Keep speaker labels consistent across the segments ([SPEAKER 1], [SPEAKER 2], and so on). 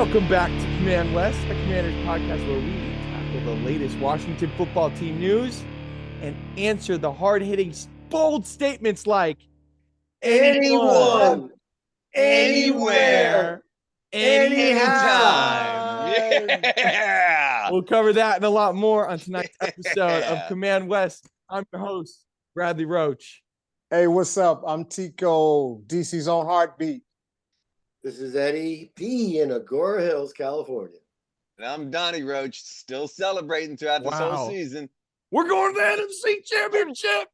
[SPEAKER 1] Welcome back to Command West, a Commanders podcast where we tackle the latest Washington football team news and answer the hard-hitting, bold statements like
[SPEAKER 2] anyone,
[SPEAKER 1] anywhere, anytime.
[SPEAKER 2] Yeah.
[SPEAKER 1] We'll cover that and a lot more on tonight's episode of Command West. I'm your host, Bradley Roach.
[SPEAKER 3] Hey, what's up? I'm Tico, DC's own heartbeat.
[SPEAKER 2] This is Eddie P. in Agora Hills, California.
[SPEAKER 4] And I'm Donnie Roach, still celebrating throughout this whole season.
[SPEAKER 1] We're going to the NFC Championship.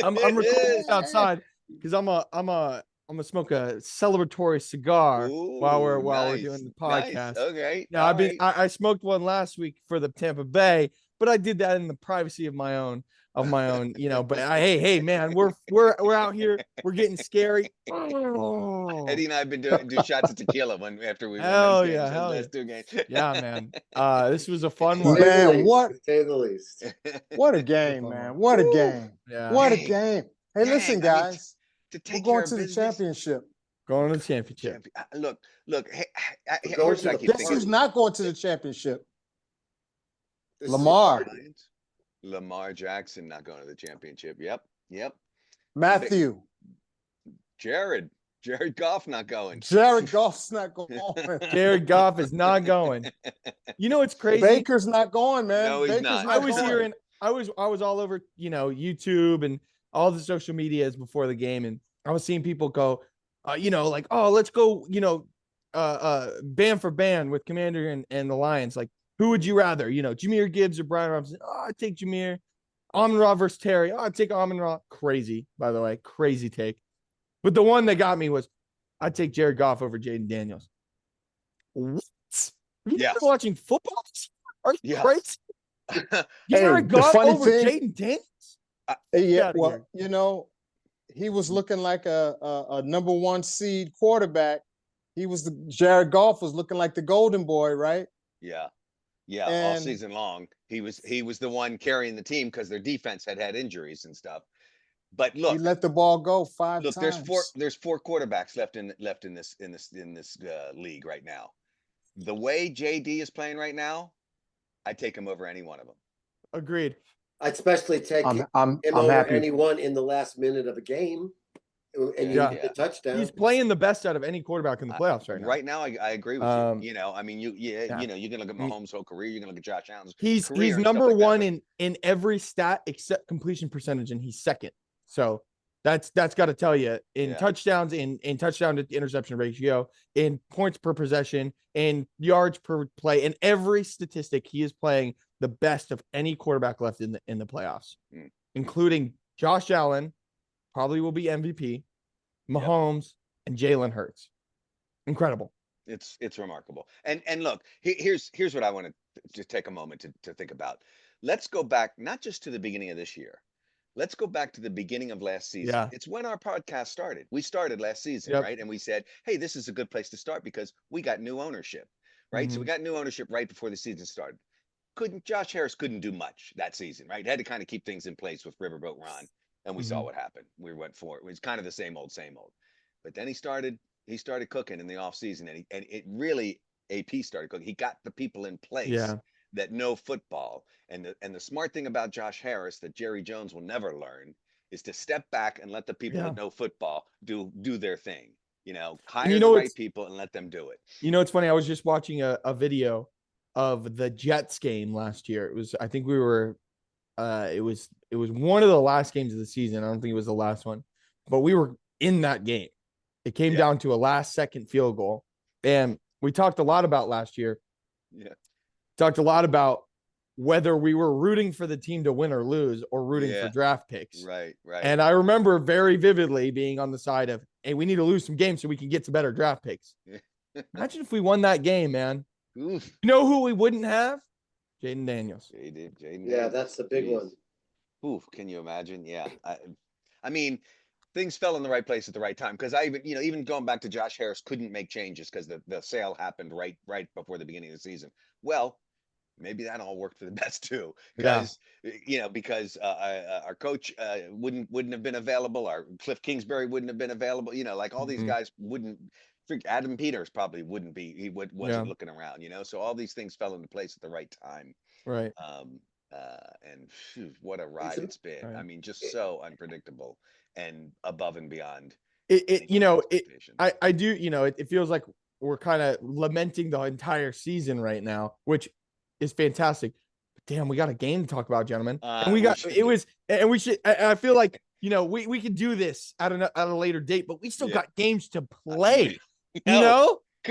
[SPEAKER 1] I'm recording this outside because I'm gonna smoke a celebratory cigar while we're doing the podcast.
[SPEAKER 4] Nice. Okay.
[SPEAKER 1] Now I smoked one last week for the Tampa Bay, but I did that in the privacy of my own, but hey man, we're out here, we're getting scary.
[SPEAKER 4] Eddie and I have been doing shots of tequila after we won those last two games.
[SPEAKER 1] Yeah, man. This was a fun one.
[SPEAKER 3] Man,
[SPEAKER 2] to say the least.
[SPEAKER 3] What a game, man. What a game.
[SPEAKER 1] Yeah.
[SPEAKER 3] What a game. Hey, listen, guys.
[SPEAKER 4] We're
[SPEAKER 3] going to the championship.
[SPEAKER 1] Going to the championship.
[SPEAKER 4] Look. Hey,
[SPEAKER 3] guess who's not going to the championship?
[SPEAKER 4] Lamar Jackson not going to the championship. Yep.
[SPEAKER 3] Matthew.
[SPEAKER 4] Jared Goff not going.
[SPEAKER 3] Jared Goff's not going.
[SPEAKER 1] Jared Goff is not going. You know what's crazy?
[SPEAKER 3] Baker's not going, man.
[SPEAKER 4] No, he's not.
[SPEAKER 1] I was all over, YouTube and all the social medias before the game, and I was seeing people go, let's go, band for band with Commander and the Lions. Like, who would you rather? Jahmyr Gibbs or Brian Robinson? Oh, I'd take Jahmyr. Amon-Ra versus Terry. Oh, I'd take Amon-Ra. Crazy, by the way. Crazy take. But the one that got me was I'd take Jared Goff over Jayden Daniels. What? Have you been watching football? Are you crazy? Jared Goff over Jayden Daniels?
[SPEAKER 3] He was looking like a number one seed quarterback. Jared Goff was looking like the golden boy, right?
[SPEAKER 4] Yeah, all season long. He was the one carrying the team because their defense had injuries and stuff. But look,
[SPEAKER 3] he let the ball go five times.
[SPEAKER 4] There's four quarterbacks left in this league right now. The way JD is playing right now, I'd take him over any one of them.
[SPEAKER 1] Agreed.
[SPEAKER 2] I'd especially take him over happy. Anyone in the last minute of a game. And a touchdown.
[SPEAKER 1] He's playing the best out of any quarterback in the playoffs right now.
[SPEAKER 4] Right now, I agree with you. You can look at Mahomes' whole career. You can look at Josh Allen's career.
[SPEAKER 1] He's number one in every stat except completion percentage, and he's second. So that's got to tell you in touchdowns, in touchdown to interception ratio, in points per possession, in yards per play, in every statistic, he is playing the best of any quarterback left in the playoffs, including Josh Allen. Probably will be MVP, Mahomes, and Jalen Hurts. Incredible.
[SPEAKER 4] It's remarkable. And look, here's what I want to just take a moment to think about. Let's go back not just to the beginning of this year. Let's go back to the beginning of last season.
[SPEAKER 1] Yeah.
[SPEAKER 4] It's when our podcast started. We started last season, right? And we said, hey, this is a good place to start because we got new ownership, right? Mm-hmm. So we got new ownership right before the season started. Josh Harris couldn't do much that season, right? Had to kind of keep things in place with Riverboat Ron. And we saw what happened. We went for it. It was kind of the same old. But then he started cooking in the offseason, and it really AP started cooking. He got the people in place that know football. And the smart thing about Josh Harris that Jerry Jones will never learn is to step back and let the people that know football do their thing. Hire the right people and let them do it.
[SPEAKER 1] It's funny. I was just watching a video of the Jets game last year. It was one of the last games of the season. I don't think it was the last one, but we were in that game. It came down to a last-second field goal, and we talked a lot about last year. Yeah, talked a lot about whether we were rooting for the team to win or lose, or rooting for draft picks.
[SPEAKER 4] Right.
[SPEAKER 1] And I remember very vividly being on the side of, hey, we need to lose some games so we can get some better draft picks. Imagine if we won that game, man. Oof. You know who we wouldn't have? Jayden Daniels.
[SPEAKER 2] Yeah, that's the big one.
[SPEAKER 4] Oof, can you imagine? Yeah. I mean, things fell in the right place at the right time because even going back to Josh Harris couldn't make changes because the sale happened right before the beginning of the season. Well, maybe that all worked for the best too.
[SPEAKER 1] Yeah.
[SPEAKER 4] Because our coach wouldn't have been available. Our Cliff Kingsbury wouldn't have been available. Like all these guys wouldn't. Adam Peters probably wouldn't be. He wasn't looking around. So all these things fell into place at the right time.
[SPEAKER 1] Right.
[SPEAKER 4] And phew, what a ride it's been.
[SPEAKER 1] Right.
[SPEAKER 4] I mean, just so unpredictable and above and beyond.
[SPEAKER 1] I do, it feels like we're kind of lamenting the entire season right now, which is fantastic. But damn, we got a game to talk about, gentlemen. And I feel like, we could do this at a later date, but we still got games to play,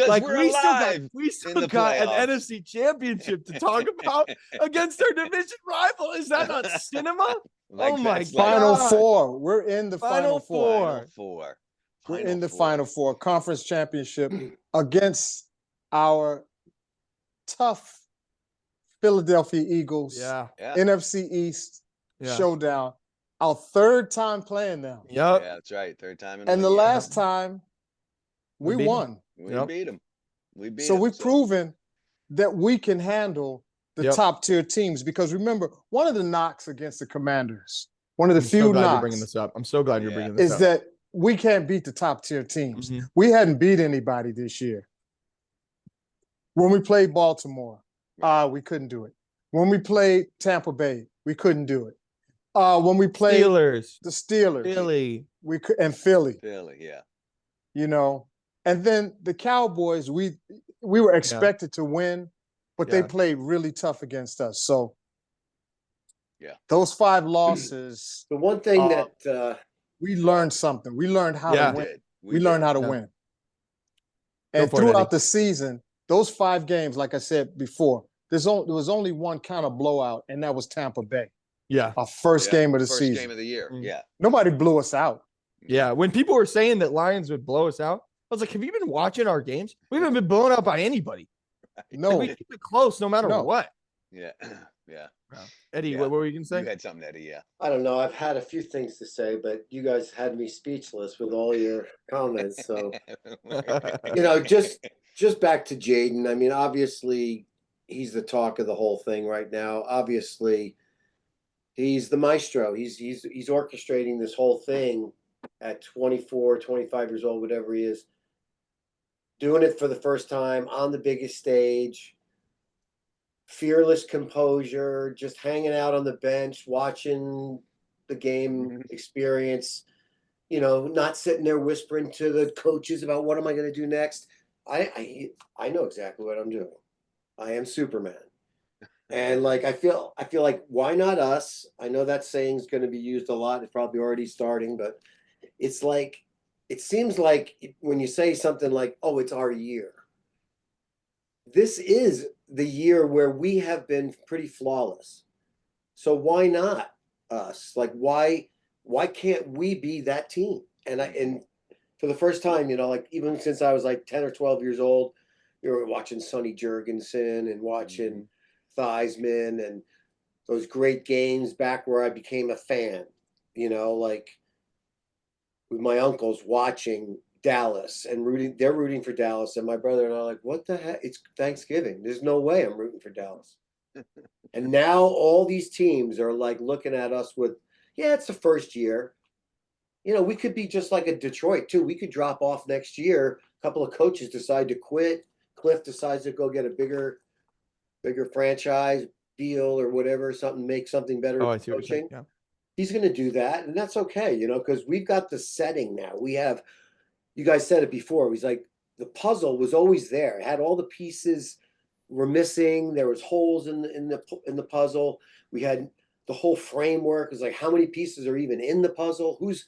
[SPEAKER 4] Like we
[SPEAKER 1] still got an NFC Championship to talk about against our division rival. Is that not cinema? Oh my God.
[SPEAKER 3] Final Four. We're in the Final Four. We're in the Final Four, conference championship against our tough Philadelphia Eagles.
[SPEAKER 1] Yeah.
[SPEAKER 3] NFC East showdown. Our third time playing them.
[SPEAKER 1] Yep.
[SPEAKER 4] Yeah, that's right. Third time.
[SPEAKER 3] And the last time we won.
[SPEAKER 4] We beat them.
[SPEAKER 3] So we've proven that we can handle the top tier teams, because remember, one of the knocks against the Commanders, one of the few knocks,
[SPEAKER 1] you're bringing this up. I'm so glad you're bringing this up.
[SPEAKER 3] Is that we can't beat the top tier teams. We hadn't beat anybody this year. When we played Baltimore, we couldn't do it. When we played Tampa Bay, we couldn't do it. When we played the Steelers,
[SPEAKER 1] Philly,
[SPEAKER 3] and Philly,
[SPEAKER 1] yeah.
[SPEAKER 3] And then the Cowboys, we were expected to win, but they played really tough against us. So, those 5 losses.
[SPEAKER 2] The one thing that
[SPEAKER 3] we learned something. We learned how to win. We learned how to win. And throughout the season, those 5 games, like I said before, there was only one kind of blowout, and that was Tampa Bay.
[SPEAKER 1] Yeah,
[SPEAKER 3] our first game of the season.
[SPEAKER 4] First game of the year. Yeah.
[SPEAKER 3] Nobody blew us out.
[SPEAKER 1] Yeah, when people were saying that Lions would blow us out, I was like, have you been watching our games? We haven't been blown out by anybody.
[SPEAKER 3] No.
[SPEAKER 1] We keep it close no matter what.
[SPEAKER 4] Yeah. Yeah.
[SPEAKER 1] Eddie, what were you going to say?
[SPEAKER 4] You had something, Eddie,
[SPEAKER 2] I don't know. I've had a few things to say, but you guys had me speechless with all your comments. So, just back to Jayden. I mean, obviously, he's the talk of the whole thing right now. Obviously, he's the maestro. He's orchestrating this whole thing at 24, 25 years old, whatever he is, doing it for the first time on the biggest stage, fearless composure, just hanging out on the bench, watching the game experience, not sitting there whispering to the coaches about what am I going to do next. I know exactly what I'm doing. I am Superman. And I feel like, why not us? I know that saying's going to be used a lot. It's probably already starting, but it's like, it seems like when you say something like, oh, it's our year. This is the year where we have been pretty flawless. So why not us? Why can't we be that team? And for the first time, even since I was 10 or 12 years old, you were watching Sonny Jurgensen and watching Theismann and those great games back where I became a fan, with my uncles watching Dallas and they're rooting for Dallas. And my brother and I are like, what the heck? It's Thanksgiving. There's no way I'm rooting for Dallas. And now all these teams are looking at us with, it's the first year. We could be just like a Detroit too. We could drop off next year. A couple of coaches decide to quit. Cliff decides to go get a bigger franchise deal or whatever, make something better.
[SPEAKER 1] Oh, I see what you're saying. Yeah.
[SPEAKER 2] He's going to do that, and that's okay, because we've got the setting now. We have, you guys said it before, it was like the puzzle was always there. It had all the pieces were missing. There was holes in the puzzle. We had the whole framework. It was like, how many pieces are even in the puzzle? Who's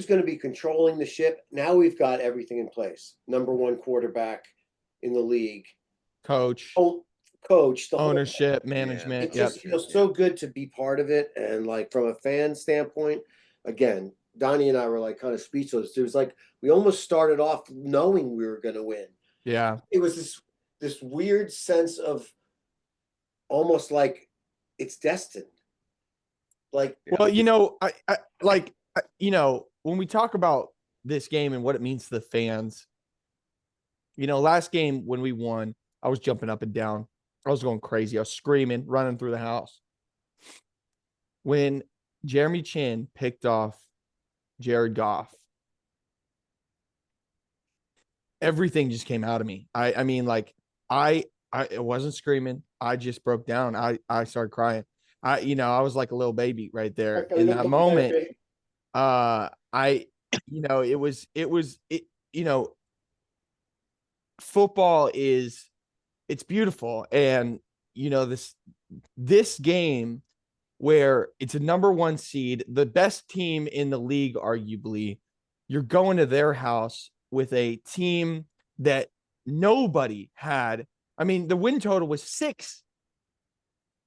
[SPEAKER 2] going to be controlling the ship? Now we've got everything in place. Number 1 quarterback in the league.
[SPEAKER 1] Coach,
[SPEAKER 2] the
[SPEAKER 1] ownership, management.
[SPEAKER 2] It just feels so good to be part of it. And from a fan standpoint, again, Donnie and I were kind of speechless. It was we almost started off knowing we were going to win.
[SPEAKER 1] Yeah.
[SPEAKER 2] It was this weird sense of almost like it's destined. Well,
[SPEAKER 1] when we talk about this game and what it means to the fans, last game when we won, I was jumping up and down. I was going crazy. I was screaming, running through the house. When Jeremy Chin picked off Jared Goff, everything just came out of me. I mean, like I wasn't screaming. I just broke down. I started crying. I was like a little baby right there in that moment. Football it's beautiful. And this game where it's a number 1 seed, the best team in the league, arguably, you're going to their house with a team that nobody had. I mean, the win total was 6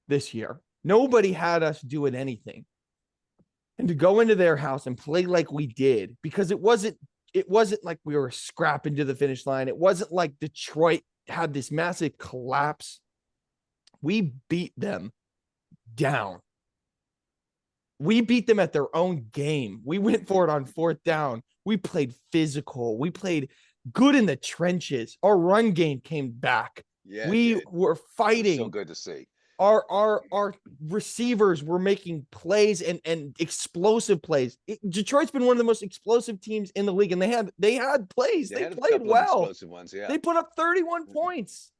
[SPEAKER 1] this year. Nobody had us doing anything. And to go into their house and play like we did, because it wasn't like we were scrapping to the finish line. It wasn't like Detroit had this massive collapse. We beat them down. We beat them at their own game. We went for it on 4th down. We played physical. We played good in the trenches. Our run game came back.
[SPEAKER 4] Yeah,
[SPEAKER 1] we were fighting.
[SPEAKER 4] So good to see.
[SPEAKER 1] Our receivers were making plays and explosive plays. Detroit's been one of the most explosive teams in the league, and they had plays. They played well.
[SPEAKER 4] Explosive ones, yeah.
[SPEAKER 1] They put up 31 points.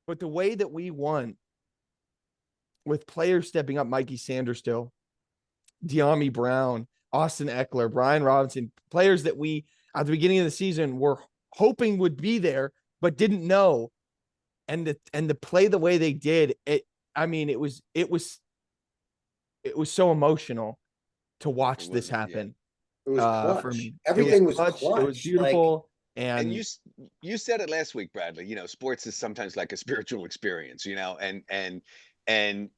[SPEAKER 1] But the way that we won, with players stepping up, Mikey Sanderstill, Dyami Brown, Austin Eckler, Brian Robinson, players that we at the beginning of the season were hoping would be there, but didn't know. And to play the way they did, it was so emotional to watch this happen.
[SPEAKER 2] It was clutch.
[SPEAKER 1] For me.
[SPEAKER 2] Everything was clutch.
[SPEAKER 1] It was beautiful.
[SPEAKER 4] And you said it last week, Bradley. Sports is sometimes like a spiritual experience, and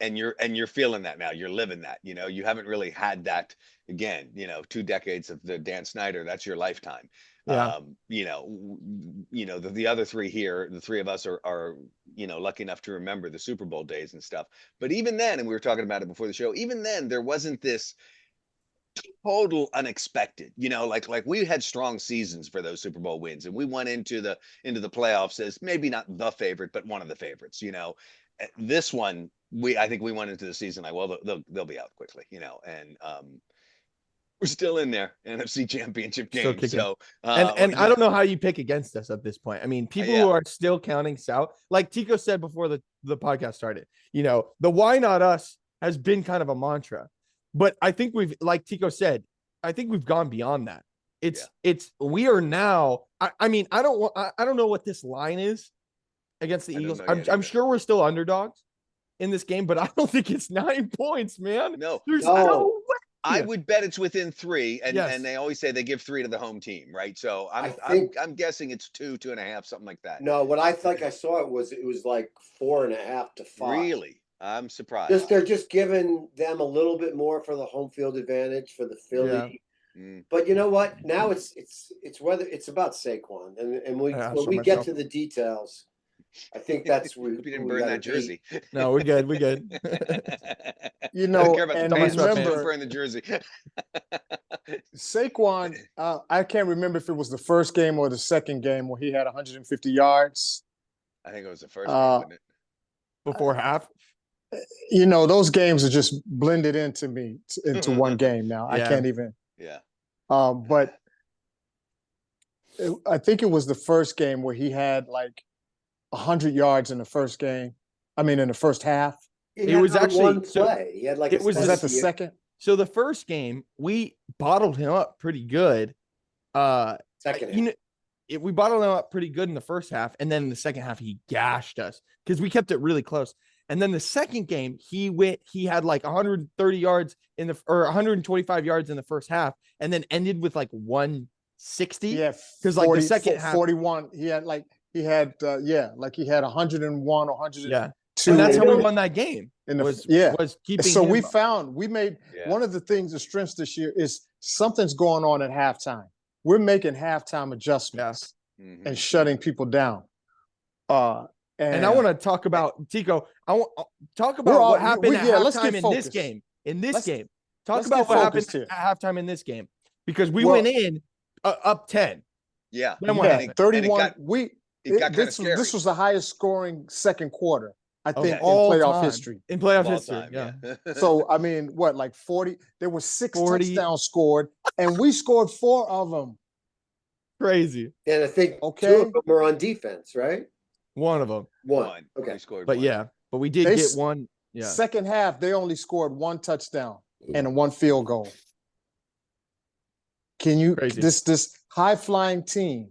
[SPEAKER 4] you're feeling that now. You're living that. You haven't really had that again. 2 decades of the Dan Snyder. That's your lifetime.
[SPEAKER 1] Yeah.
[SPEAKER 4] The other 3 here, the 3 of us are lucky enough to remember the Super Bowl days and stuff. But even then, and we were talking about it before the show, even then there wasn't this total unexpected, like we had strong seasons for those Super Bowl wins, and we went into the playoffs as maybe not the favorite, but one of the favorites. This one, I think we went into the season like, well, they'll be out quickly, and we're still in there, NFC Championship game. So,
[SPEAKER 1] and I don't know how you pick against us at this point. I mean, people who are still counting South, like Tico said before the podcast started, the why not us has been kind of a mantra. But I think like Tico said, I think we've gone beyond that. We are now. I mean, I don't know what this line is against the Eagles. I'm sure we're still underdogs in this game, but I don't think it's 9 points, man.
[SPEAKER 4] No,
[SPEAKER 1] there's no way.
[SPEAKER 4] I would bet it's within 3, and they always say they give 3 to the home team, right? So I'm guessing it's 2.5, something like that.
[SPEAKER 2] No, what I think I saw it was like 4.5 to 5.
[SPEAKER 4] Really? I'm surprised.
[SPEAKER 2] They're just giving them a little bit more for the home field advantage for the Philly. Yeah. But you know what? Now it's about Saquon, and when we get to the details, I think that's
[SPEAKER 4] we didn't burn that jersey.
[SPEAKER 1] No, we're good. We're good.
[SPEAKER 4] I don't care about the pants, remember burn the jersey.
[SPEAKER 3] Saquon, I can't remember if it was the first game or the second game where he had 150 yards.
[SPEAKER 4] I think it was the first game, wasn't it?
[SPEAKER 1] Before half.
[SPEAKER 3] Those games are just blended into one game now. I can't even.
[SPEAKER 4] Yeah.
[SPEAKER 3] But I think it was the first game where he had like 100 yards in the first game. I mean, in the first half.
[SPEAKER 1] It was actually
[SPEAKER 2] one play. He had like
[SPEAKER 3] was that the second?
[SPEAKER 1] So the first game we bottled him up pretty good.
[SPEAKER 2] Second,
[SPEAKER 1] we bottled him up pretty good in the first half, and then in the second half he gashed us because we kept it really close. And then the second game he had like 130 yards or 125 yards in the first half, and then ended with like 160.
[SPEAKER 3] Yeah,
[SPEAKER 1] because like the second half
[SPEAKER 3] 41. He had 101 or 102.
[SPEAKER 1] Yeah. And that's how we won that game. Was keeping.
[SPEAKER 3] So we made one of the things, the strengths this year is something's going on at halftime. We're making halftime adjustments and shutting people down. And
[SPEAKER 1] I want to talk about Tico. I want talk about what happened at halftime in this game. Talk about what happened at halftime in this game, because we went in up 10.
[SPEAKER 4] Yeah.
[SPEAKER 3] Then what happened? 31.
[SPEAKER 4] it got kind of
[SPEAKER 3] this
[SPEAKER 4] scary.
[SPEAKER 3] this was the highest scoring second quarter, I
[SPEAKER 1] Of
[SPEAKER 3] think, in
[SPEAKER 1] all
[SPEAKER 3] playoff
[SPEAKER 1] time.
[SPEAKER 3] history.
[SPEAKER 1] In playoff
[SPEAKER 4] of all
[SPEAKER 1] history.
[SPEAKER 4] time,
[SPEAKER 1] Yeah.
[SPEAKER 3] So I mean, what, like 40? There were 6
[SPEAKER 1] 40.
[SPEAKER 3] touchdowns scored, and we scored 4 of them.
[SPEAKER 1] Crazy.
[SPEAKER 2] And I think 2
[SPEAKER 3] Okay.
[SPEAKER 2] of them were on defense, right?
[SPEAKER 1] One of them.
[SPEAKER 2] One.
[SPEAKER 4] We
[SPEAKER 2] Okay.
[SPEAKER 4] scored
[SPEAKER 1] But
[SPEAKER 4] one.
[SPEAKER 1] yeah, but we did
[SPEAKER 3] They
[SPEAKER 1] get
[SPEAKER 3] s-
[SPEAKER 1] one. Yeah.
[SPEAKER 3] Second half, they only scored 1 touchdown and 1 field goal. Can you
[SPEAKER 1] Crazy.
[SPEAKER 3] this high flying team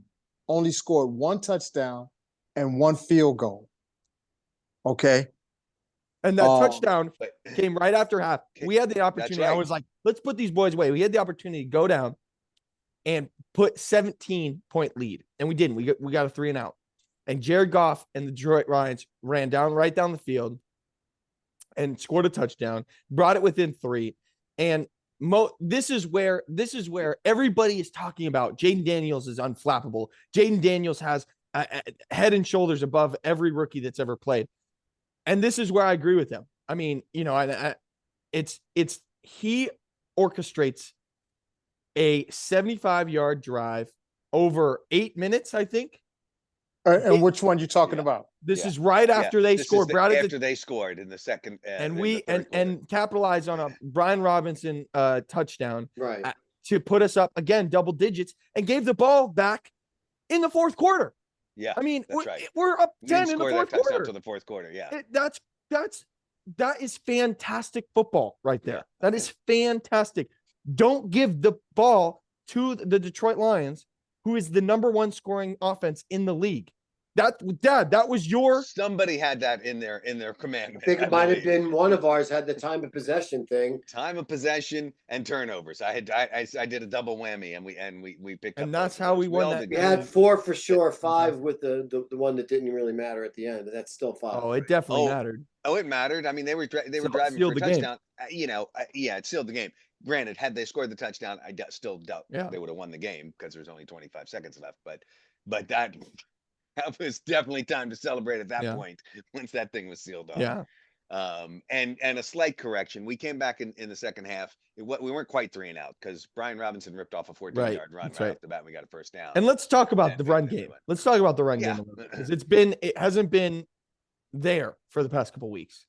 [SPEAKER 3] only scored 1 touchdown and 1 field goal? Okay.
[SPEAKER 1] And that
[SPEAKER 3] Oh.
[SPEAKER 1] touchdown
[SPEAKER 4] But
[SPEAKER 1] came right after half. We had the opportunity. I
[SPEAKER 4] right.
[SPEAKER 1] was like, let's put these boys away. We had the opportunity to go down and put 17-point lead. And we didn't. We got a 3 and out. And Jared Goff and the Detroit Lions ran right down the field and scored a touchdown, brought it within 3. And this is where everybody is talking about Jayden Daniels is unflappable. Jayden Daniels has a head and shoulders above every rookie that's ever played. And this is where I agree with them. I mean, you know, he orchestrates a 75-yard drive over 8 minutes, I think.
[SPEAKER 3] And which one you talking about?
[SPEAKER 1] This
[SPEAKER 4] Yeah.
[SPEAKER 1] is right after they
[SPEAKER 4] This is
[SPEAKER 1] scored.
[SPEAKER 4] after they scored in the second.
[SPEAKER 1] And
[SPEAKER 4] in
[SPEAKER 1] we
[SPEAKER 4] the third quarter.
[SPEAKER 1] and capitalized on a Brian Robinson touchdown
[SPEAKER 2] Right.
[SPEAKER 1] to put us up again double digits and gave the ball back in the fourth quarter.
[SPEAKER 4] Yeah,
[SPEAKER 1] I mean,
[SPEAKER 4] that's right.
[SPEAKER 1] we're up
[SPEAKER 4] We didn't
[SPEAKER 1] 10 in the
[SPEAKER 4] score
[SPEAKER 1] fourth
[SPEAKER 4] that touchdown
[SPEAKER 1] quarter.
[SPEAKER 4] till the fourth quarter. Yeah,
[SPEAKER 1] That is fantastic football right there.
[SPEAKER 4] Yeah.
[SPEAKER 1] That is fantastic. Don't give the ball to the Detroit Lions, who is the number 1 scoring offense in the league. That was your.
[SPEAKER 4] somebody had that in their commandment.
[SPEAKER 2] I think it might have
[SPEAKER 4] believe.
[SPEAKER 2] been one of ours had the time of possession thing.
[SPEAKER 4] Time of possession and turnovers. I did a double whammy, and we picked up.
[SPEAKER 1] And that's
[SPEAKER 4] both of
[SPEAKER 1] how
[SPEAKER 4] those.
[SPEAKER 1] we won
[SPEAKER 4] all
[SPEAKER 1] that
[SPEAKER 4] did
[SPEAKER 2] We
[SPEAKER 4] good.
[SPEAKER 2] had 4 for sure, 5 with the one that didn't really matter at the end, but that's still 5.
[SPEAKER 1] Oh, it definitely
[SPEAKER 4] Oh,
[SPEAKER 1] mattered.
[SPEAKER 4] Oh, it mattered. I mean, they were driving
[SPEAKER 1] Sealed
[SPEAKER 4] for a
[SPEAKER 1] the game.
[SPEAKER 4] touchdown. Yeah, it sealed the game. Granted, had they scored the touchdown, I still doubt
[SPEAKER 1] Yeah.
[SPEAKER 4] they would have won the game because there's only 25 seconds left. But that was definitely time to celebrate at that
[SPEAKER 1] Yeah.
[SPEAKER 4] point once that thing was sealed off.
[SPEAKER 1] Yeah.
[SPEAKER 4] And a slight correction. We came back in the second half. We weren't quite 3 and out because Brian Robinson ripped off a 14-yard run
[SPEAKER 1] That's
[SPEAKER 4] right
[SPEAKER 1] right.
[SPEAKER 4] off the bat. And we got a first down.
[SPEAKER 1] And let's talk about the
[SPEAKER 4] And
[SPEAKER 1] run
[SPEAKER 4] we
[SPEAKER 1] game.
[SPEAKER 4] won.
[SPEAKER 1] Let's talk about the run
[SPEAKER 4] Yeah.
[SPEAKER 1] game a little bit, because it hasn't been there for the past couple weeks.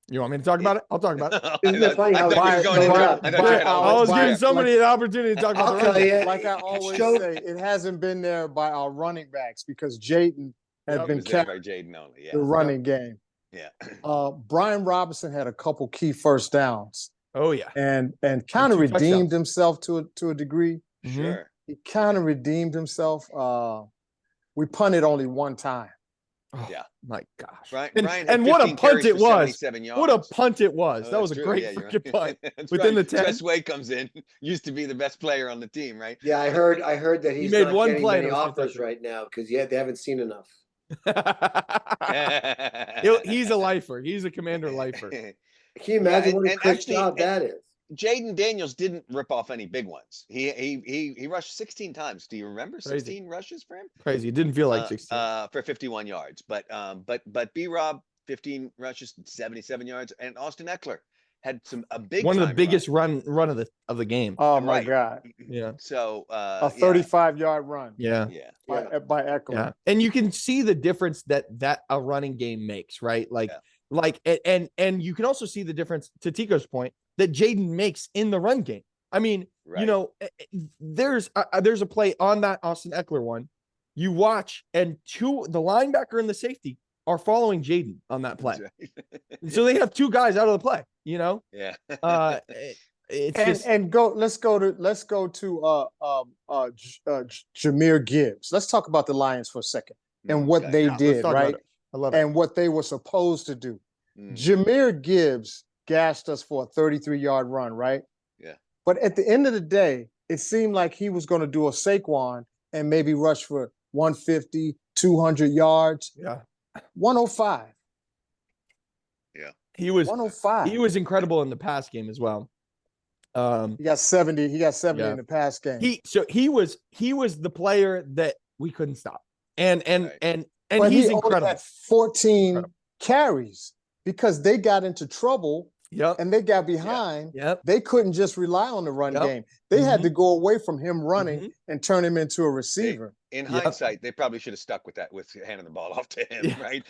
[SPEAKER 1] You want me to talk about it? I'll talk about it.
[SPEAKER 2] Isn't it funny how
[SPEAKER 4] I thought you were going into it. I thought you were
[SPEAKER 1] I was
[SPEAKER 4] gonna
[SPEAKER 1] giving
[SPEAKER 4] always-
[SPEAKER 1] somebody an opportunity to talk about
[SPEAKER 2] I'll
[SPEAKER 1] the run
[SPEAKER 2] tell
[SPEAKER 1] game.
[SPEAKER 2] you,
[SPEAKER 3] Like I always
[SPEAKER 2] show-
[SPEAKER 3] say, it hasn't been there by our running backs because Jayden had
[SPEAKER 1] Yep.
[SPEAKER 4] It
[SPEAKER 3] been
[SPEAKER 4] was there
[SPEAKER 3] carrying
[SPEAKER 4] by Jayden only. Yeah.
[SPEAKER 3] the running game.
[SPEAKER 4] Yeah.
[SPEAKER 3] Brian Robinson had a couple key first downs
[SPEAKER 1] Oh yeah.
[SPEAKER 3] and kind of
[SPEAKER 1] 2
[SPEAKER 3] redeemed
[SPEAKER 1] touchdowns.
[SPEAKER 3] himself to a degree.
[SPEAKER 1] Mhm.
[SPEAKER 4] Sure.
[SPEAKER 3] He kind of redeemed himself. We punted only 1 time.
[SPEAKER 1] Oh,
[SPEAKER 4] Yeah.
[SPEAKER 1] my gosh.
[SPEAKER 4] Brian
[SPEAKER 1] And,
[SPEAKER 4] had
[SPEAKER 1] and what a
[SPEAKER 4] 15
[SPEAKER 1] punt
[SPEAKER 4] carries
[SPEAKER 1] it
[SPEAKER 4] for
[SPEAKER 1] was.
[SPEAKER 4] 77
[SPEAKER 1] What a
[SPEAKER 4] yards.
[SPEAKER 1] punt it was.
[SPEAKER 4] Oh,
[SPEAKER 1] That was
[SPEAKER 4] that's
[SPEAKER 1] a
[SPEAKER 4] true.
[SPEAKER 1] great
[SPEAKER 4] Yeah, you're
[SPEAKER 1] freaking
[SPEAKER 4] right.
[SPEAKER 1] punt.
[SPEAKER 4] That's
[SPEAKER 1] Within
[SPEAKER 4] right.
[SPEAKER 1] the 10.
[SPEAKER 4] Tress Way comes in, used to be the best player on the team, right?
[SPEAKER 2] Yeah, I heard that he's
[SPEAKER 1] made
[SPEAKER 2] not
[SPEAKER 1] one
[SPEAKER 2] getting
[SPEAKER 1] play
[SPEAKER 2] many
[SPEAKER 1] and it was
[SPEAKER 2] offers
[SPEAKER 1] fantastic.
[SPEAKER 2] right now because they haven't seen enough.
[SPEAKER 1] He's a lifer. He's a commander lifer.
[SPEAKER 2] Can you imagine what a
[SPEAKER 4] and
[SPEAKER 2] quick
[SPEAKER 4] actually,
[SPEAKER 2] job that is?
[SPEAKER 4] Jayden Daniels didn't rip off any big ones. He rushed 16 times. Do you remember
[SPEAKER 1] Crazy.
[SPEAKER 4] 16 rushes for him?
[SPEAKER 1] Crazy. It didn't feel like 16.
[SPEAKER 4] For 51 yards. But B-Rob 15 rushes, 77 yards, and Austin Eckler had a big
[SPEAKER 1] One of the
[SPEAKER 4] time
[SPEAKER 1] biggest run of the game.
[SPEAKER 3] Oh my
[SPEAKER 4] Right.
[SPEAKER 3] God.
[SPEAKER 1] Yeah.
[SPEAKER 4] So
[SPEAKER 3] A 35-yard run
[SPEAKER 1] Yeah.
[SPEAKER 4] yeah.
[SPEAKER 3] by Eckler.
[SPEAKER 1] Yeah. And you can see the difference that a running game makes, right? And you can also see the difference, to Tico's point, that Jayden makes in the run game. I mean,
[SPEAKER 4] Right.
[SPEAKER 1] there's a play on that Austin Eckler one. You watch, and the linebacker and the safety are following Jayden on that play.
[SPEAKER 4] That's right.
[SPEAKER 1] So they have 2 guys out of the play,
[SPEAKER 4] Yeah.
[SPEAKER 1] it's
[SPEAKER 3] And
[SPEAKER 1] just,
[SPEAKER 3] let's go to Jahmyr Gibbs. Let's talk about the Lions for a second and what
[SPEAKER 4] Okay.
[SPEAKER 3] they
[SPEAKER 1] yeah, let's
[SPEAKER 3] did,
[SPEAKER 1] talk about
[SPEAKER 3] right?
[SPEAKER 1] it. I love it.
[SPEAKER 3] And what they were supposed to do.
[SPEAKER 4] Mm.
[SPEAKER 3] Jahmyr Gibbs gashed us for a 33-yard run, right?
[SPEAKER 4] Yeah.
[SPEAKER 3] But at the end of the day, it seemed like he was going to do a Saquon and maybe rush for 150, 200 yards.
[SPEAKER 1] Yeah.
[SPEAKER 3] 105.
[SPEAKER 1] He was
[SPEAKER 3] 105.
[SPEAKER 1] he was incredible in the pass game as well.
[SPEAKER 3] He got 70. He got 70
[SPEAKER 1] Yeah.
[SPEAKER 3] in the pass game.
[SPEAKER 1] He was the player that we couldn't stop. And
[SPEAKER 3] But
[SPEAKER 1] he's
[SPEAKER 3] he only
[SPEAKER 1] incredible.
[SPEAKER 3] had 14
[SPEAKER 1] Incredible.
[SPEAKER 3] carries because they got into trouble
[SPEAKER 1] Yep.
[SPEAKER 3] and they got behind,
[SPEAKER 1] Yep.
[SPEAKER 3] they couldn't just rely on the run
[SPEAKER 1] Yep.
[SPEAKER 3] game. They had
[SPEAKER 1] Mhm.
[SPEAKER 3] to go away from him running and turn him into a receiver.
[SPEAKER 4] In
[SPEAKER 1] Yep.
[SPEAKER 4] hindsight, they probably should have stuck with that, with handing the ball off to him,
[SPEAKER 1] Yeah.
[SPEAKER 4] right?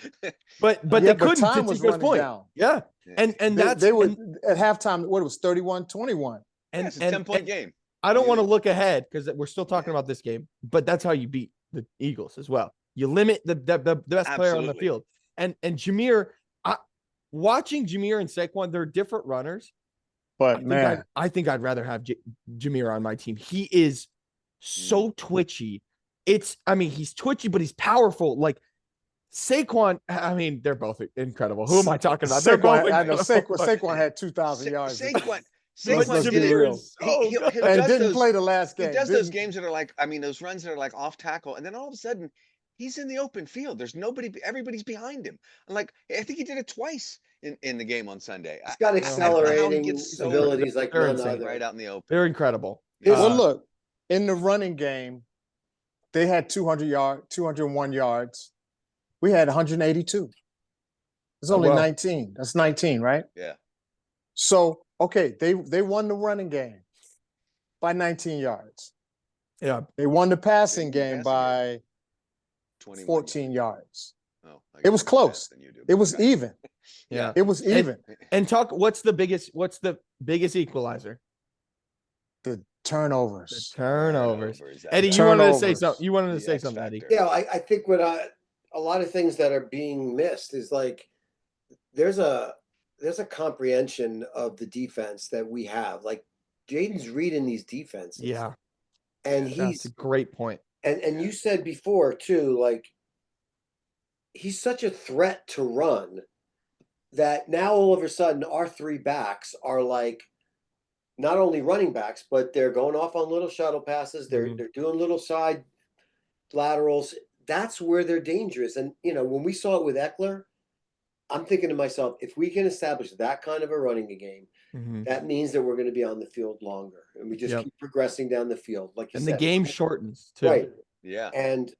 [SPEAKER 1] But
[SPEAKER 3] Yeah,
[SPEAKER 1] they
[SPEAKER 3] but
[SPEAKER 1] couldn't,
[SPEAKER 3] time
[SPEAKER 1] to
[SPEAKER 3] was
[SPEAKER 1] Tico's
[SPEAKER 3] running
[SPEAKER 1] point.
[SPEAKER 3] down.
[SPEAKER 1] Yeah. And
[SPEAKER 3] They were
[SPEAKER 1] and,
[SPEAKER 3] at halftime, what it was 31-21.
[SPEAKER 4] Yeah, it's a
[SPEAKER 1] and-
[SPEAKER 4] 10-point
[SPEAKER 1] and
[SPEAKER 4] game.
[SPEAKER 1] I don't
[SPEAKER 4] You-
[SPEAKER 1] want to look ahead because we're still talking about this game, but that's how you beat the Eagles as well. You limit the best player on the
[SPEAKER 4] Absolutely.
[SPEAKER 1] field. And Jameer, watching Jameer and Saquon, they're different runners.
[SPEAKER 3] But
[SPEAKER 1] I think I'd rather have Jameer on my team. He is so twitchy. He's twitchy, but he's powerful. Like Saquon, I mean, they're both incredible. Who am I talking about? They're both
[SPEAKER 3] I know
[SPEAKER 1] incredible.
[SPEAKER 3] Saquon had 2,000 yards.
[SPEAKER 4] Saquon
[SPEAKER 3] Let's be
[SPEAKER 1] Jameer
[SPEAKER 3] real.
[SPEAKER 1] is so
[SPEAKER 4] he
[SPEAKER 1] good.
[SPEAKER 3] And
[SPEAKER 4] does
[SPEAKER 3] didn't
[SPEAKER 4] those-
[SPEAKER 3] play the last
[SPEAKER 4] he
[SPEAKER 3] game.
[SPEAKER 4] does those
[SPEAKER 3] Didn't-
[SPEAKER 4] games that are like, I mean, those runs that are like off tackle, and then all of a sudden he's in the open field. There's nobody, everybody's behind him. And like, I think he did it twice in the game on Sunday.
[SPEAKER 2] He's got
[SPEAKER 4] I don't know how he
[SPEAKER 2] accelerating
[SPEAKER 4] gets so
[SPEAKER 2] abilities like
[SPEAKER 1] they're
[SPEAKER 2] none
[SPEAKER 1] insane.
[SPEAKER 2] other.
[SPEAKER 4] right out in the open.
[SPEAKER 1] They're incredible.
[SPEAKER 3] Well, look, in the running game, they had 201 yards. We had 182. It's only
[SPEAKER 1] wow.
[SPEAKER 3] 19. That's 19, right?
[SPEAKER 4] Yeah.
[SPEAKER 3] So, okay, they won the running game by 19 yards.
[SPEAKER 1] Yeah.
[SPEAKER 3] They won the passing
[SPEAKER 4] Passing
[SPEAKER 3] game by
[SPEAKER 4] 21
[SPEAKER 3] 14 yards.
[SPEAKER 4] Oh, I
[SPEAKER 3] It
[SPEAKER 4] got
[SPEAKER 3] was
[SPEAKER 4] more
[SPEAKER 3] close.
[SPEAKER 4] stats than you do,
[SPEAKER 3] It
[SPEAKER 4] but
[SPEAKER 3] was
[SPEAKER 4] okay.
[SPEAKER 3] even.
[SPEAKER 1] Yeah.
[SPEAKER 3] It was even.
[SPEAKER 1] And what's the biggest equalizer?
[SPEAKER 3] The
[SPEAKER 1] The
[SPEAKER 3] turnovers.
[SPEAKER 1] turnovers.
[SPEAKER 4] Turnovers,
[SPEAKER 1] Eddie,
[SPEAKER 4] that's
[SPEAKER 1] you wanted to
[SPEAKER 3] Turnovers.
[SPEAKER 1] say something. You wanted to
[SPEAKER 4] the
[SPEAKER 1] say
[SPEAKER 4] X
[SPEAKER 1] something, Eddie.
[SPEAKER 4] factor.
[SPEAKER 2] Yeah, I think a lot of things that are being missed is like there's a comprehension of the defense that we have. Like Jayden's reading these defenses.
[SPEAKER 1] Yeah.
[SPEAKER 2] And
[SPEAKER 1] That's
[SPEAKER 2] he's
[SPEAKER 1] a great point.
[SPEAKER 2] and you said before too, like he's such a threat to run that now all of a sudden our three backs are like not only running backs, but they're going off on little shuttle passes. They're doing little side laterals. That's where they're dangerous. And when we saw it with Eckler, I'm thinking to myself, if we can establish that kind of a running game, that means that we're going to be on the field longer, and we just keep progressing down the field, like you
[SPEAKER 1] And
[SPEAKER 2] said.
[SPEAKER 1] the game shortens too.
[SPEAKER 2] Right.
[SPEAKER 4] Yeah.
[SPEAKER 2] And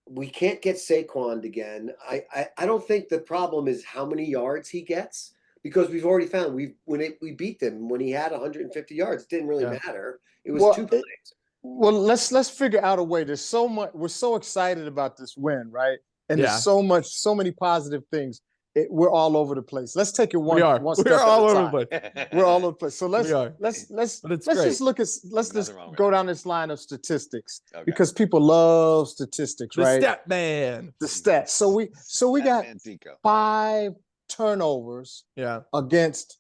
[SPEAKER 2] we can't get Saquon again. I don't think the problem is how many yards he gets, because we've already found we beat them when he had 150 yards. It didn't really matter. It was 2 plays.
[SPEAKER 3] Well, let's figure out a way. There's so much. We're so excited about this win, right? And there's so many positive things. We're all over the place. Let's take it one step
[SPEAKER 1] We're all
[SPEAKER 3] at a
[SPEAKER 1] over
[SPEAKER 3] time.
[SPEAKER 1] the place.
[SPEAKER 3] We're all over the place. So let's
[SPEAKER 1] But it's
[SPEAKER 3] just look at let's
[SPEAKER 4] Nothing
[SPEAKER 3] just
[SPEAKER 4] wrong with
[SPEAKER 3] go
[SPEAKER 4] that.
[SPEAKER 3] down this line of statistics
[SPEAKER 4] Okay.
[SPEAKER 3] because people love statistics,
[SPEAKER 1] The
[SPEAKER 3] right?
[SPEAKER 1] stat man.
[SPEAKER 3] The stats. So we got
[SPEAKER 4] Batman Zico.
[SPEAKER 3] 5 turnovers
[SPEAKER 1] Yeah.
[SPEAKER 3] against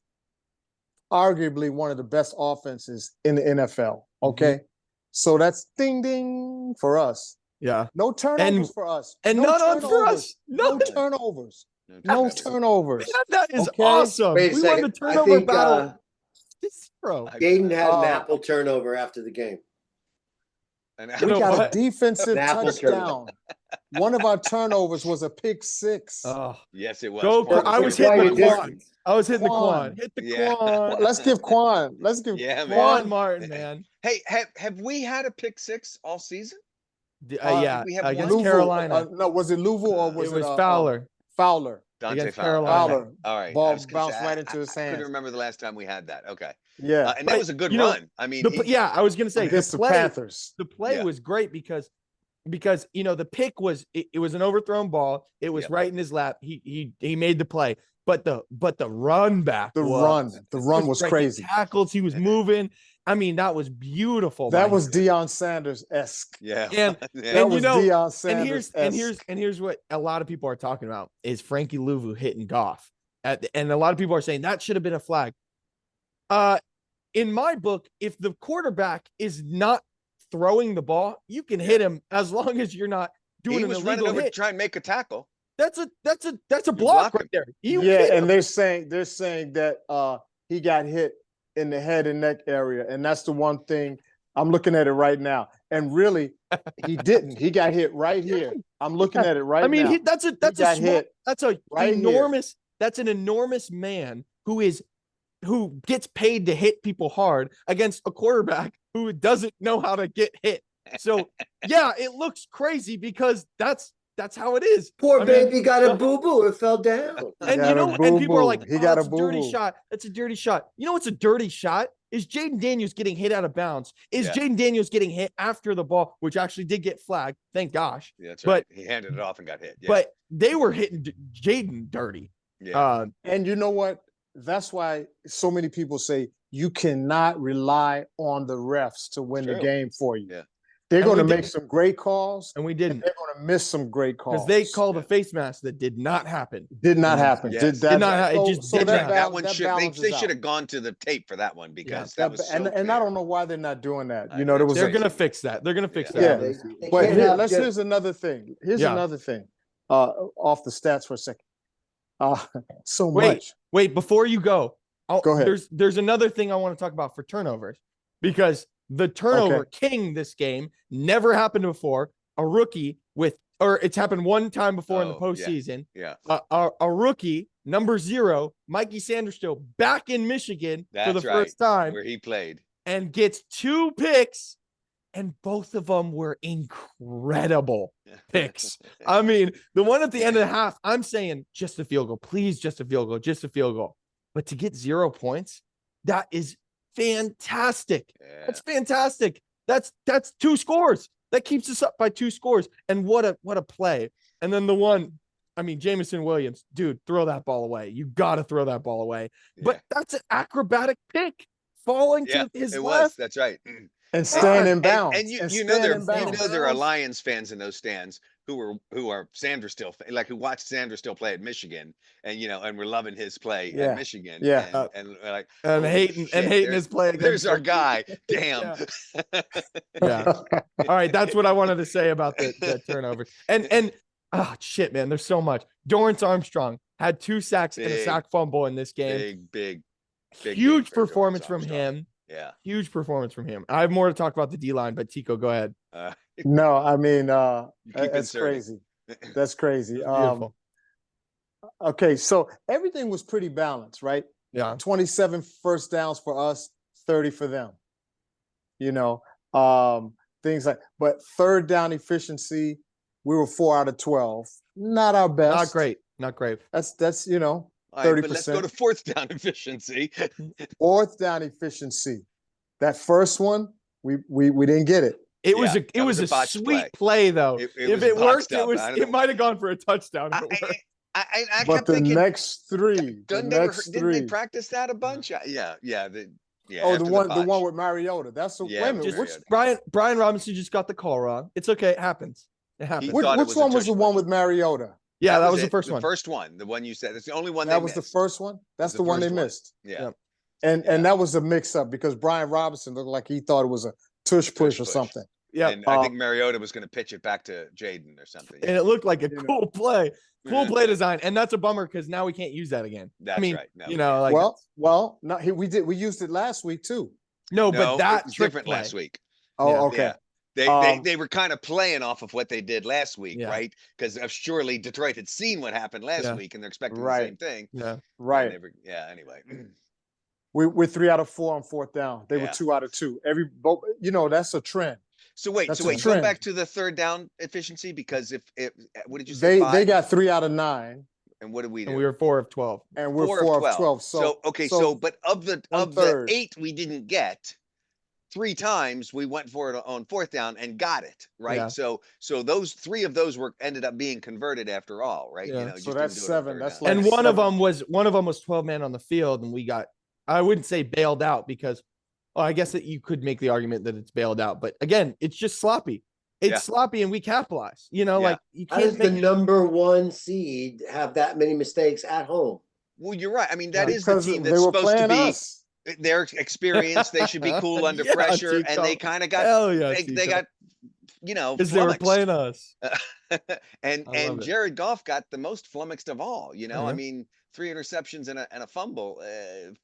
[SPEAKER 3] arguably one of the best offenses in the NFL. Okay. So that's ding ding for us.
[SPEAKER 1] Yeah.
[SPEAKER 3] No turnovers for us.
[SPEAKER 1] And
[SPEAKER 3] no
[SPEAKER 1] none on for
[SPEAKER 3] turnovers.
[SPEAKER 1] us.
[SPEAKER 3] No
[SPEAKER 1] Nothing.
[SPEAKER 3] turnovers.
[SPEAKER 4] No
[SPEAKER 3] No
[SPEAKER 4] turnovers.
[SPEAKER 3] turnovers.
[SPEAKER 1] Man, that is
[SPEAKER 3] Okay.
[SPEAKER 1] awesome.
[SPEAKER 2] Wait a
[SPEAKER 1] We won
[SPEAKER 2] second.
[SPEAKER 1] the
[SPEAKER 2] I
[SPEAKER 1] turnover
[SPEAKER 2] think
[SPEAKER 1] battle. 0.
[SPEAKER 2] Jaden had an
[SPEAKER 3] Oh.
[SPEAKER 2] apple turnover after the game.
[SPEAKER 4] And
[SPEAKER 3] We
[SPEAKER 1] know
[SPEAKER 3] got
[SPEAKER 1] what?
[SPEAKER 3] a defensive
[SPEAKER 2] An apple
[SPEAKER 3] touchdown. One of our turnovers was a pick 6.
[SPEAKER 1] Oh,
[SPEAKER 4] yes, it was.
[SPEAKER 1] Go,
[SPEAKER 4] Quan
[SPEAKER 1] I was
[SPEAKER 4] scored
[SPEAKER 1] hitting
[SPEAKER 2] Quite
[SPEAKER 1] the
[SPEAKER 2] a
[SPEAKER 1] Quan.
[SPEAKER 2] distance.
[SPEAKER 1] I was hitting the
[SPEAKER 3] Quan.
[SPEAKER 1] Quan. Hit the
[SPEAKER 4] Yeah.
[SPEAKER 1] Quan.
[SPEAKER 3] Let's give Quan. Let's give
[SPEAKER 4] Yeah, man.
[SPEAKER 1] Quan
[SPEAKER 3] Quan.
[SPEAKER 1] Martin, man.
[SPEAKER 4] Hey, have we had a pick 6 all season?
[SPEAKER 1] Yeah,
[SPEAKER 4] we have
[SPEAKER 1] against
[SPEAKER 4] one?
[SPEAKER 3] Louisville,
[SPEAKER 1] Carolina.
[SPEAKER 3] no, was it Louisville or
[SPEAKER 1] it
[SPEAKER 3] was
[SPEAKER 1] was
[SPEAKER 3] it
[SPEAKER 1] Fowler.
[SPEAKER 3] Fowler.
[SPEAKER 4] Dante
[SPEAKER 1] Against
[SPEAKER 4] Fowler.
[SPEAKER 1] Carolina.
[SPEAKER 3] Fowler.
[SPEAKER 4] All right.
[SPEAKER 3] Ball
[SPEAKER 4] I was gonna
[SPEAKER 3] bounced
[SPEAKER 4] say,
[SPEAKER 3] right into his
[SPEAKER 4] I
[SPEAKER 3] hands.
[SPEAKER 4] couldn't remember the last time we had that. Okay.
[SPEAKER 3] Yeah.
[SPEAKER 4] And that was a good
[SPEAKER 1] you know,
[SPEAKER 4] run. I mean,
[SPEAKER 1] I was gonna say
[SPEAKER 3] Against the
[SPEAKER 1] play,
[SPEAKER 3] Panthers.
[SPEAKER 1] The play
[SPEAKER 4] Yeah.
[SPEAKER 1] was great because the pick was it was an overthrown ball. It was
[SPEAKER 4] Yep.
[SPEAKER 1] right in his lap. He made the play, but the run back,
[SPEAKER 3] The run was
[SPEAKER 1] breaking
[SPEAKER 3] crazy.
[SPEAKER 1] tackles. He was moving. I mean, that was beautiful.
[SPEAKER 3] That
[SPEAKER 1] by
[SPEAKER 3] was
[SPEAKER 1] him.
[SPEAKER 3] Deion Sanders-esque.
[SPEAKER 4] yeah.
[SPEAKER 1] And-
[SPEAKER 4] yeah.
[SPEAKER 3] That
[SPEAKER 1] And
[SPEAKER 3] was Deion Sanders-esque.
[SPEAKER 1] and here's what a lot of people are talking about is Frankie Louvu hitting Goff and a lot of people are saying that should have been a flag. In my book, if the quarterback is not throwing the ball, you can hit him as long as you're not doing
[SPEAKER 4] He
[SPEAKER 1] an
[SPEAKER 4] was running
[SPEAKER 1] illegal
[SPEAKER 4] over to
[SPEAKER 1] hit.
[SPEAKER 4] try and make a tackle.
[SPEAKER 1] That's a block
[SPEAKER 4] block
[SPEAKER 1] right
[SPEAKER 4] him.
[SPEAKER 1] there. You
[SPEAKER 3] Yeah,
[SPEAKER 1] hit him.
[SPEAKER 3] and they're saying that he got hit in the head and neck area, and that's the one thing I'm looking at it right now. And really, he didn't. He got hit right here. I'm looking at it right
[SPEAKER 1] I mean,
[SPEAKER 3] now.
[SPEAKER 1] that's a
[SPEAKER 3] got
[SPEAKER 1] small,
[SPEAKER 3] hit
[SPEAKER 1] that's a
[SPEAKER 3] right
[SPEAKER 1] enormous. That's an enormous man who gets paid to hit people hard against a quarterback who doesn't know how to get hit. So yeah, it looks crazy because that's That's how it is.
[SPEAKER 2] Poor
[SPEAKER 1] I mean,
[SPEAKER 2] baby got a boo-boo. It fell down.
[SPEAKER 1] and
[SPEAKER 3] got
[SPEAKER 1] you
[SPEAKER 3] a
[SPEAKER 1] know, and people are
[SPEAKER 3] boo-boo.
[SPEAKER 1] like,
[SPEAKER 3] He
[SPEAKER 1] oh,
[SPEAKER 3] got
[SPEAKER 1] that's
[SPEAKER 3] a
[SPEAKER 1] a dirty
[SPEAKER 3] boo-boo.
[SPEAKER 1] shot. That's a dirty shot. You know what's a dirty shot? Is Jayden Daniels getting hit out of bounds. Is Jayden Daniels getting hit after the ball, which actually did get flagged. Thank gosh.
[SPEAKER 4] Yeah, that's
[SPEAKER 1] But
[SPEAKER 4] right. He handed it off and got hit. Yeah.
[SPEAKER 1] but they were hitting Jayden dirty.
[SPEAKER 4] Yeah.
[SPEAKER 3] And you know what? That's why so many people say you cannot rely on the refs to win the
[SPEAKER 4] True.
[SPEAKER 3] game for you.
[SPEAKER 4] Yeah.
[SPEAKER 3] They're
[SPEAKER 1] And
[SPEAKER 3] going to
[SPEAKER 1] we
[SPEAKER 3] make
[SPEAKER 1] didn't.
[SPEAKER 3] some great calls,
[SPEAKER 1] And we
[SPEAKER 3] and
[SPEAKER 1] didn't,
[SPEAKER 3] they're going to miss some great calls.
[SPEAKER 1] because they called a face mask that did not happen.
[SPEAKER 3] Did not happen.
[SPEAKER 4] Yes.
[SPEAKER 3] Did
[SPEAKER 1] Did not ha- it
[SPEAKER 3] so-
[SPEAKER 1] just
[SPEAKER 3] so
[SPEAKER 1] did
[SPEAKER 3] that
[SPEAKER 1] not.
[SPEAKER 4] that
[SPEAKER 3] bal-
[SPEAKER 4] one
[SPEAKER 3] that
[SPEAKER 4] should
[SPEAKER 3] balances
[SPEAKER 4] they
[SPEAKER 3] out.
[SPEAKER 4] should have gone to the tape for that one because
[SPEAKER 1] Yeah.
[SPEAKER 4] that was so
[SPEAKER 3] and I
[SPEAKER 4] clear.
[SPEAKER 3] don't know why they're not doing that.
[SPEAKER 4] I
[SPEAKER 3] You
[SPEAKER 4] know,
[SPEAKER 3] know, there
[SPEAKER 4] it's
[SPEAKER 3] was
[SPEAKER 1] They're
[SPEAKER 3] a,
[SPEAKER 1] gonna fix that. They're gonna fix
[SPEAKER 4] Yeah.
[SPEAKER 1] that.
[SPEAKER 2] They
[SPEAKER 3] but
[SPEAKER 2] can't
[SPEAKER 3] here,
[SPEAKER 2] have just-
[SPEAKER 3] here's another thing. Here's
[SPEAKER 1] Yeah.
[SPEAKER 3] another thing. Off the stats for a second. So
[SPEAKER 1] Wait.
[SPEAKER 3] much.
[SPEAKER 1] Wait, before you go,
[SPEAKER 3] Go ahead.
[SPEAKER 1] There's another thing I want to talk about for turnovers, because the turnover king this game never happened before. A rookie or it's happened one time before in the
[SPEAKER 4] Oh, yeah.
[SPEAKER 1] postseason.
[SPEAKER 4] Yeah.
[SPEAKER 1] A rookie, number 0, Mikey Sanderstill, back in Michigan for
[SPEAKER 4] That's
[SPEAKER 1] the
[SPEAKER 4] right.
[SPEAKER 1] first time,
[SPEAKER 4] Where he played.
[SPEAKER 1] and gets 2 picks, and both of them were incredible picks. I mean, the one at the end of the half, I'm saying just a field goal, please, just a field goal, just a field goal. But to get 0 points, that is fantastic.
[SPEAKER 4] Yeah.
[SPEAKER 1] That's fantastic. That's 2 scores. That keeps us up by 2 scores. And what a play. And then the one, I mean, Jamison Williams, dude, throw that ball away. You got to throw that ball away. But that's an acrobatic pick falling to his
[SPEAKER 4] it
[SPEAKER 1] left.
[SPEAKER 4] was. That's right.
[SPEAKER 3] And stand in
[SPEAKER 4] And-
[SPEAKER 3] bounds.
[SPEAKER 4] And, you
[SPEAKER 3] stand
[SPEAKER 4] know
[SPEAKER 3] in bounds.
[SPEAKER 4] there are Lions fans in those stands who are Sanderstill, like who watched Sanderstill play at Michigan, and and we're loving his play
[SPEAKER 3] Yeah.
[SPEAKER 4] at Michigan.
[SPEAKER 3] Yeah.
[SPEAKER 4] and we're like
[SPEAKER 1] And
[SPEAKER 4] "Holy
[SPEAKER 1] hating
[SPEAKER 4] shit,
[SPEAKER 1] his play against
[SPEAKER 4] There's our
[SPEAKER 1] him."
[SPEAKER 4] guy. Damn.
[SPEAKER 1] Yeah. All right, that's what I wanted to say about the turnover. And oh shit, man, there's so much. Dorrance Armstrong had 2 sacks and a
[SPEAKER 4] Big,
[SPEAKER 1] sack fumble in this game.
[SPEAKER 4] big
[SPEAKER 1] Huge
[SPEAKER 4] game for Dorrance
[SPEAKER 1] performance from
[SPEAKER 4] Armstrong.
[SPEAKER 1] him.
[SPEAKER 4] Yeah.
[SPEAKER 1] Huge performance from him. I have more to talk about the D line, but Tico, go ahead.
[SPEAKER 3] No, I mean,
[SPEAKER 4] You keep
[SPEAKER 3] that's
[SPEAKER 4] inserting.
[SPEAKER 3] crazy. That's crazy.
[SPEAKER 1] Beautiful.
[SPEAKER 3] Okay, so everything was pretty balanced, right?
[SPEAKER 1] Yeah.
[SPEAKER 3] 27 first downs for us, 30 for them. Things like, but third down efficiency, we were 4 out of 12. Not our best.
[SPEAKER 1] Not great. Not great.
[SPEAKER 3] That's
[SPEAKER 4] All right, but let's go
[SPEAKER 3] 30%.
[SPEAKER 4] to fourth down efficiency.
[SPEAKER 3] Fourth down efficiency. That first one, we didn't get it.
[SPEAKER 1] It was
[SPEAKER 4] Yeah,
[SPEAKER 1] it
[SPEAKER 4] that
[SPEAKER 1] was
[SPEAKER 4] was
[SPEAKER 1] a
[SPEAKER 4] a botched
[SPEAKER 1] sweet play though.
[SPEAKER 4] It
[SPEAKER 1] If
[SPEAKER 4] was
[SPEAKER 1] it worked,
[SPEAKER 4] botched up. I don't
[SPEAKER 1] it
[SPEAKER 4] know.
[SPEAKER 1] might have gone for a touchdown. If
[SPEAKER 4] I,
[SPEAKER 1] it worked.
[SPEAKER 4] I
[SPEAKER 3] But
[SPEAKER 4] kept
[SPEAKER 3] the
[SPEAKER 4] thinking,
[SPEAKER 3] next three,
[SPEAKER 4] didn't they practice that a bunch? Yeah.
[SPEAKER 3] Oh,
[SPEAKER 4] after
[SPEAKER 3] the one
[SPEAKER 4] botch.
[SPEAKER 3] with Mariota. That's
[SPEAKER 4] Yeah,
[SPEAKER 3] wait a minute.
[SPEAKER 4] just-
[SPEAKER 3] Which
[SPEAKER 1] Brian Robinson just got the call wrong. It's okay. It happens. It happens.
[SPEAKER 4] He thought it
[SPEAKER 3] which
[SPEAKER 4] was a
[SPEAKER 3] one was
[SPEAKER 4] tush
[SPEAKER 3] the one
[SPEAKER 4] push.
[SPEAKER 3] with Mariota?
[SPEAKER 1] Yeah, that was the
[SPEAKER 4] it,
[SPEAKER 1] first one.
[SPEAKER 4] The first one, the one you said. It's the only one
[SPEAKER 3] That
[SPEAKER 4] they
[SPEAKER 3] was the
[SPEAKER 4] missed.
[SPEAKER 3] first one. That's
[SPEAKER 4] The
[SPEAKER 3] the one they
[SPEAKER 4] first one.
[SPEAKER 3] missed.
[SPEAKER 4] Yeah.
[SPEAKER 1] Yeah.
[SPEAKER 3] And that was a mix up because Brian Robinson looked like he thought it was a tush push or
[SPEAKER 4] push.
[SPEAKER 3] something.
[SPEAKER 1] Yeah.
[SPEAKER 4] And I think Mariota was going to pitch it back to Jayden or something.
[SPEAKER 1] And it looked like a
[SPEAKER 3] You know.
[SPEAKER 1] cool play. Cool play design. And that's a bummer because now we can't use that again.
[SPEAKER 4] That's
[SPEAKER 1] I mean,
[SPEAKER 4] right. No,
[SPEAKER 1] you know, like
[SPEAKER 3] well, no, we used it last week too.
[SPEAKER 1] no,
[SPEAKER 4] no,
[SPEAKER 1] but
[SPEAKER 4] it
[SPEAKER 1] that
[SPEAKER 4] was
[SPEAKER 1] trick
[SPEAKER 4] different
[SPEAKER 1] play.
[SPEAKER 4] last week.
[SPEAKER 3] Oh,
[SPEAKER 1] Yeah.
[SPEAKER 3] okay.
[SPEAKER 4] Yeah. They were kind of playing off of what they did last week,
[SPEAKER 1] Yeah.
[SPEAKER 4] right? Because surely Detroit had seen what happened last
[SPEAKER 1] Yeah.
[SPEAKER 4] week and they're expecting
[SPEAKER 3] Right.
[SPEAKER 4] the same thing.
[SPEAKER 1] Yeah.
[SPEAKER 4] And
[SPEAKER 3] Right.
[SPEAKER 4] they were- yeah. Anyway.
[SPEAKER 3] We're 3 out of 4 on fourth down. They were
[SPEAKER 4] Yeah.
[SPEAKER 3] 2 out of 2. That's a trend.
[SPEAKER 4] So wait,
[SPEAKER 3] That's a
[SPEAKER 4] go
[SPEAKER 3] trend.
[SPEAKER 4] back to the third down efficiency because if what did you say?
[SPEAKER 3] They
[SPEAKER 4] 5?
[SPEAKER 3] got 3 out of 9,
[SPEAKER 4] and what did we do?
[SPEAKER 1] And we were 4 of 12.
[SPEAKER 3] and we're
[SPEAKER 4] 4
[SPEAKER 3] 4 of 12. So
[SPEAKER 4] okay, so but of the
[SPEAKER 3] 1/3.
[SPEAKER 4] 8 we didn't get, 3 times we went for it on fourth down and got it, right?
[SPEAKER 1] Yeah.
[SPEAKER 4] So those 3 of those ended up being converted after all, right?
[SPEAKER 1] Yeah.
[SPEAKER 4] just
[SPEAKER 3] So
[SPEAKER 4] didn't
[SPEAKER 3] that's
[SPEAKER 4] do it on
[SPEAKER 3] 7.
[SPEAKER 4] third
[SPEAKER 3] That's
[SPEAKER 4] down.
[SPEAKER 3] like
[SPEAKER 1] And one of
[SPEAKER 3] 7.
[SPEAKER 1] them was 12 man on the field, and we got, I wouldn't say bailed out because, I guess that you could make the argument that it's bailed out, but again, it's just sloppy. It's
[SPEAKER 4] Yeah.
[SPEAKER 1] sloppy, and we capitalize. You know,
[SPEAKER 4] Yeah.
[SPEAKER 1] like you
[SPEAKER 2] How does
[SPEAKER 1] can't
[SPEAKER 2] the
[SPEAKER 1] make.
[SPEAKER 2] number 1 seed have that many mistakes at home?
[SPEAKER 4] Well, you're right. I mean, that
[SPEAKER 1] Yeah.
[SPEAKER 4] is the
[SPEAKER 3] Because
[SPEAKER 4] team
[SPEAKER 3] they
[SPEAKER 4] that's
[SPEAKER 3] were
[SPEAKER 4] supposed to
[SPEAKER 3] playing
[SPEAKER 4] be
[SPEAKER 3] us.
[SPEAKER 4] they're experienced. They should be cool under
[SPEAKER 1] Yeah,
[SPEAKER 4] pressure, and they
[SPEAKER 1] Tico.
[SPEAKER 4] kind of got
[SPEAKER 1] Hell yeah,
[SPEAKER 4] they got
[SPEAKER 1] because they were
[SPEAKER 4] flummoxed.
[SPEAKER 1] playing us.
[SPEAKER 4] and
[SPEAKER 1] I love it.
[SPEAKER 4] Jared Goff got the most flummoxed of all. I
[SPEAKER 1] Yeah.
[SPEAKER 4] mean, 3 interceptions and a fumble.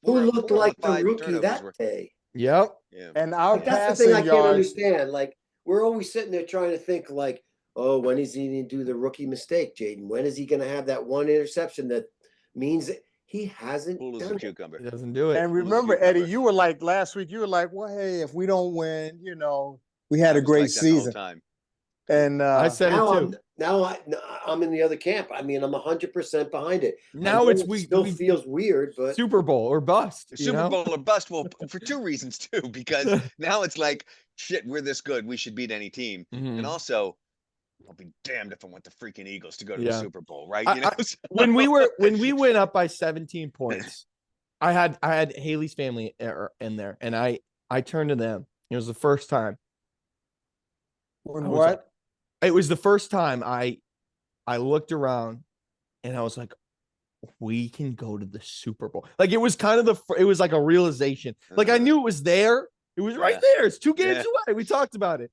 [SPEAKER 2] Who
[SPEAKER 4] 4
[SPEAKER 2] looked
[SPEAKER 4] of
[SPEAKER 2] like the
[SPEAKER 4] 5
[SPEAKER 2] rookie
[SPEAKER 4] turnovers
[SPEAKER 2] that
[SPEAKER 4] were-
[SPEAKER 2] day?
[SPEAKER 1] Yep.
[SPEAKER 4] Yeah.
[SPEAKER 3] And our
[SPEAKER 2] Like, that's the
[SPEAKER 3] passing
[SPEAKER 2] thing I can't
[SPEAKER 3] yards.
[SPEAKER 2] understand. Like, we're always sitting there trying to think, like, oh, when is he going to do the rookie mistake, Jayden? When is he going to have that one interception that means that he hasn't
[SPEAKER 4] Cool as a
[SPEAKER 2] done it?
[SPEAKER 4] cucumber.
[SPEAKER 1] He doesn't do it.
[SPEAKER 3] And
[SPEAKER 4] Cool as a
[SPEAKER 3] remember,
[SPEAKER 4] cucumber.
[SPEAKER 3] Eddie, you were like last week. You were like, "Well, hey, if we don't win, we had
[SPEAKER 4] I
[SPEAKER 3] a
[SPEAKER 4] was
[SPEAKER 3] great
[SPEAKER 4] like that the whole
[SPEAKER 3] season."
[SPEAKER 4] time.
[SPEAKER 3] And
[SPEAKER 1] I said it too.
[SPEAKER 2] I'm in the other camp. I mean, I'm 100% behind it.
[SPEAKER 1] Now
[SPEAKER 2] it still feels weird, but
[SPEAKER 1] Super Bowl or bust.
[SPEAKER 4] Super Bowl or bust. Well, for two reasons too, because now it's like, shit, we're this good. We should beat any team. And also, I'll be damned if I want the freaking Eagles to go to the Super Bowl, right? You know,
[SPEAKER 1] when we went up by 17 points, I had Haley's family in there, and I turned to them. It was the first time.
[SPEAKER 3] What?
[SPEAKER 1] It was the first time I looked around, and I was like, we can go to the Super Bowl. Like, it was kind of it was like a realization. Like, I knew it was there. It was right there. It's 2 games away. We talked about it.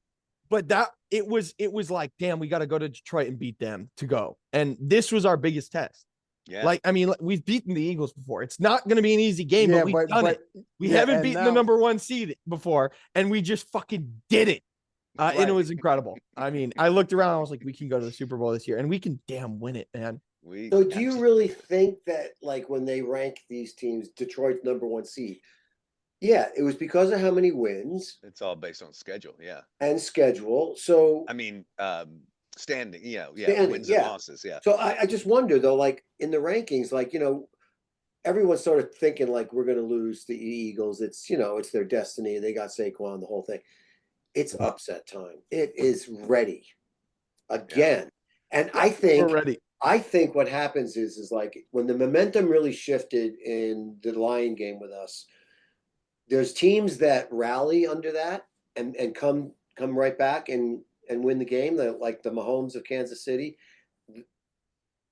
[SPEAKER 1] But it was like, damn, we got to go to Detroit and beat them to go. And this was our biggest test. Yeah. Like, I mean, we've beaten the Eagles before. It's not going to be an easy game, but we've done it. We haven't beaten the number 1 seed before, and we just fucking did it. And it was incredible. I mean, I looked around, I was like, we can go to the Super Bowl this year, and we can damn win it, man.
[SPEAKER 2] So do you really think that, like, when they rank these teams, Detroit's number 1 seed, it was because of how many wins?
[SPEAKER 4] It's all based on schedule,
[SPEAKER 2] and schedule. So
[SPEAKER 4] I mean, standing,
[SPEAKER 2] standing,
[SPEAKER 4] wins and losses,
[SPEAKER 2] So I just wonder though, like in the rankings, like, everyone's sort of thinking like we're going to lose the Eagles. It's it's their destiny. They got Saquon, the whole thing. It's upset time. It is ready again, and I think
[SPEAKER 1] we're ready.
[SPEAKER 2] I think what happens is like when the momentum really shifted in the Lion game with us. There's teams that rally under that and come right back and win the game, like the Mahomes of Kansas City.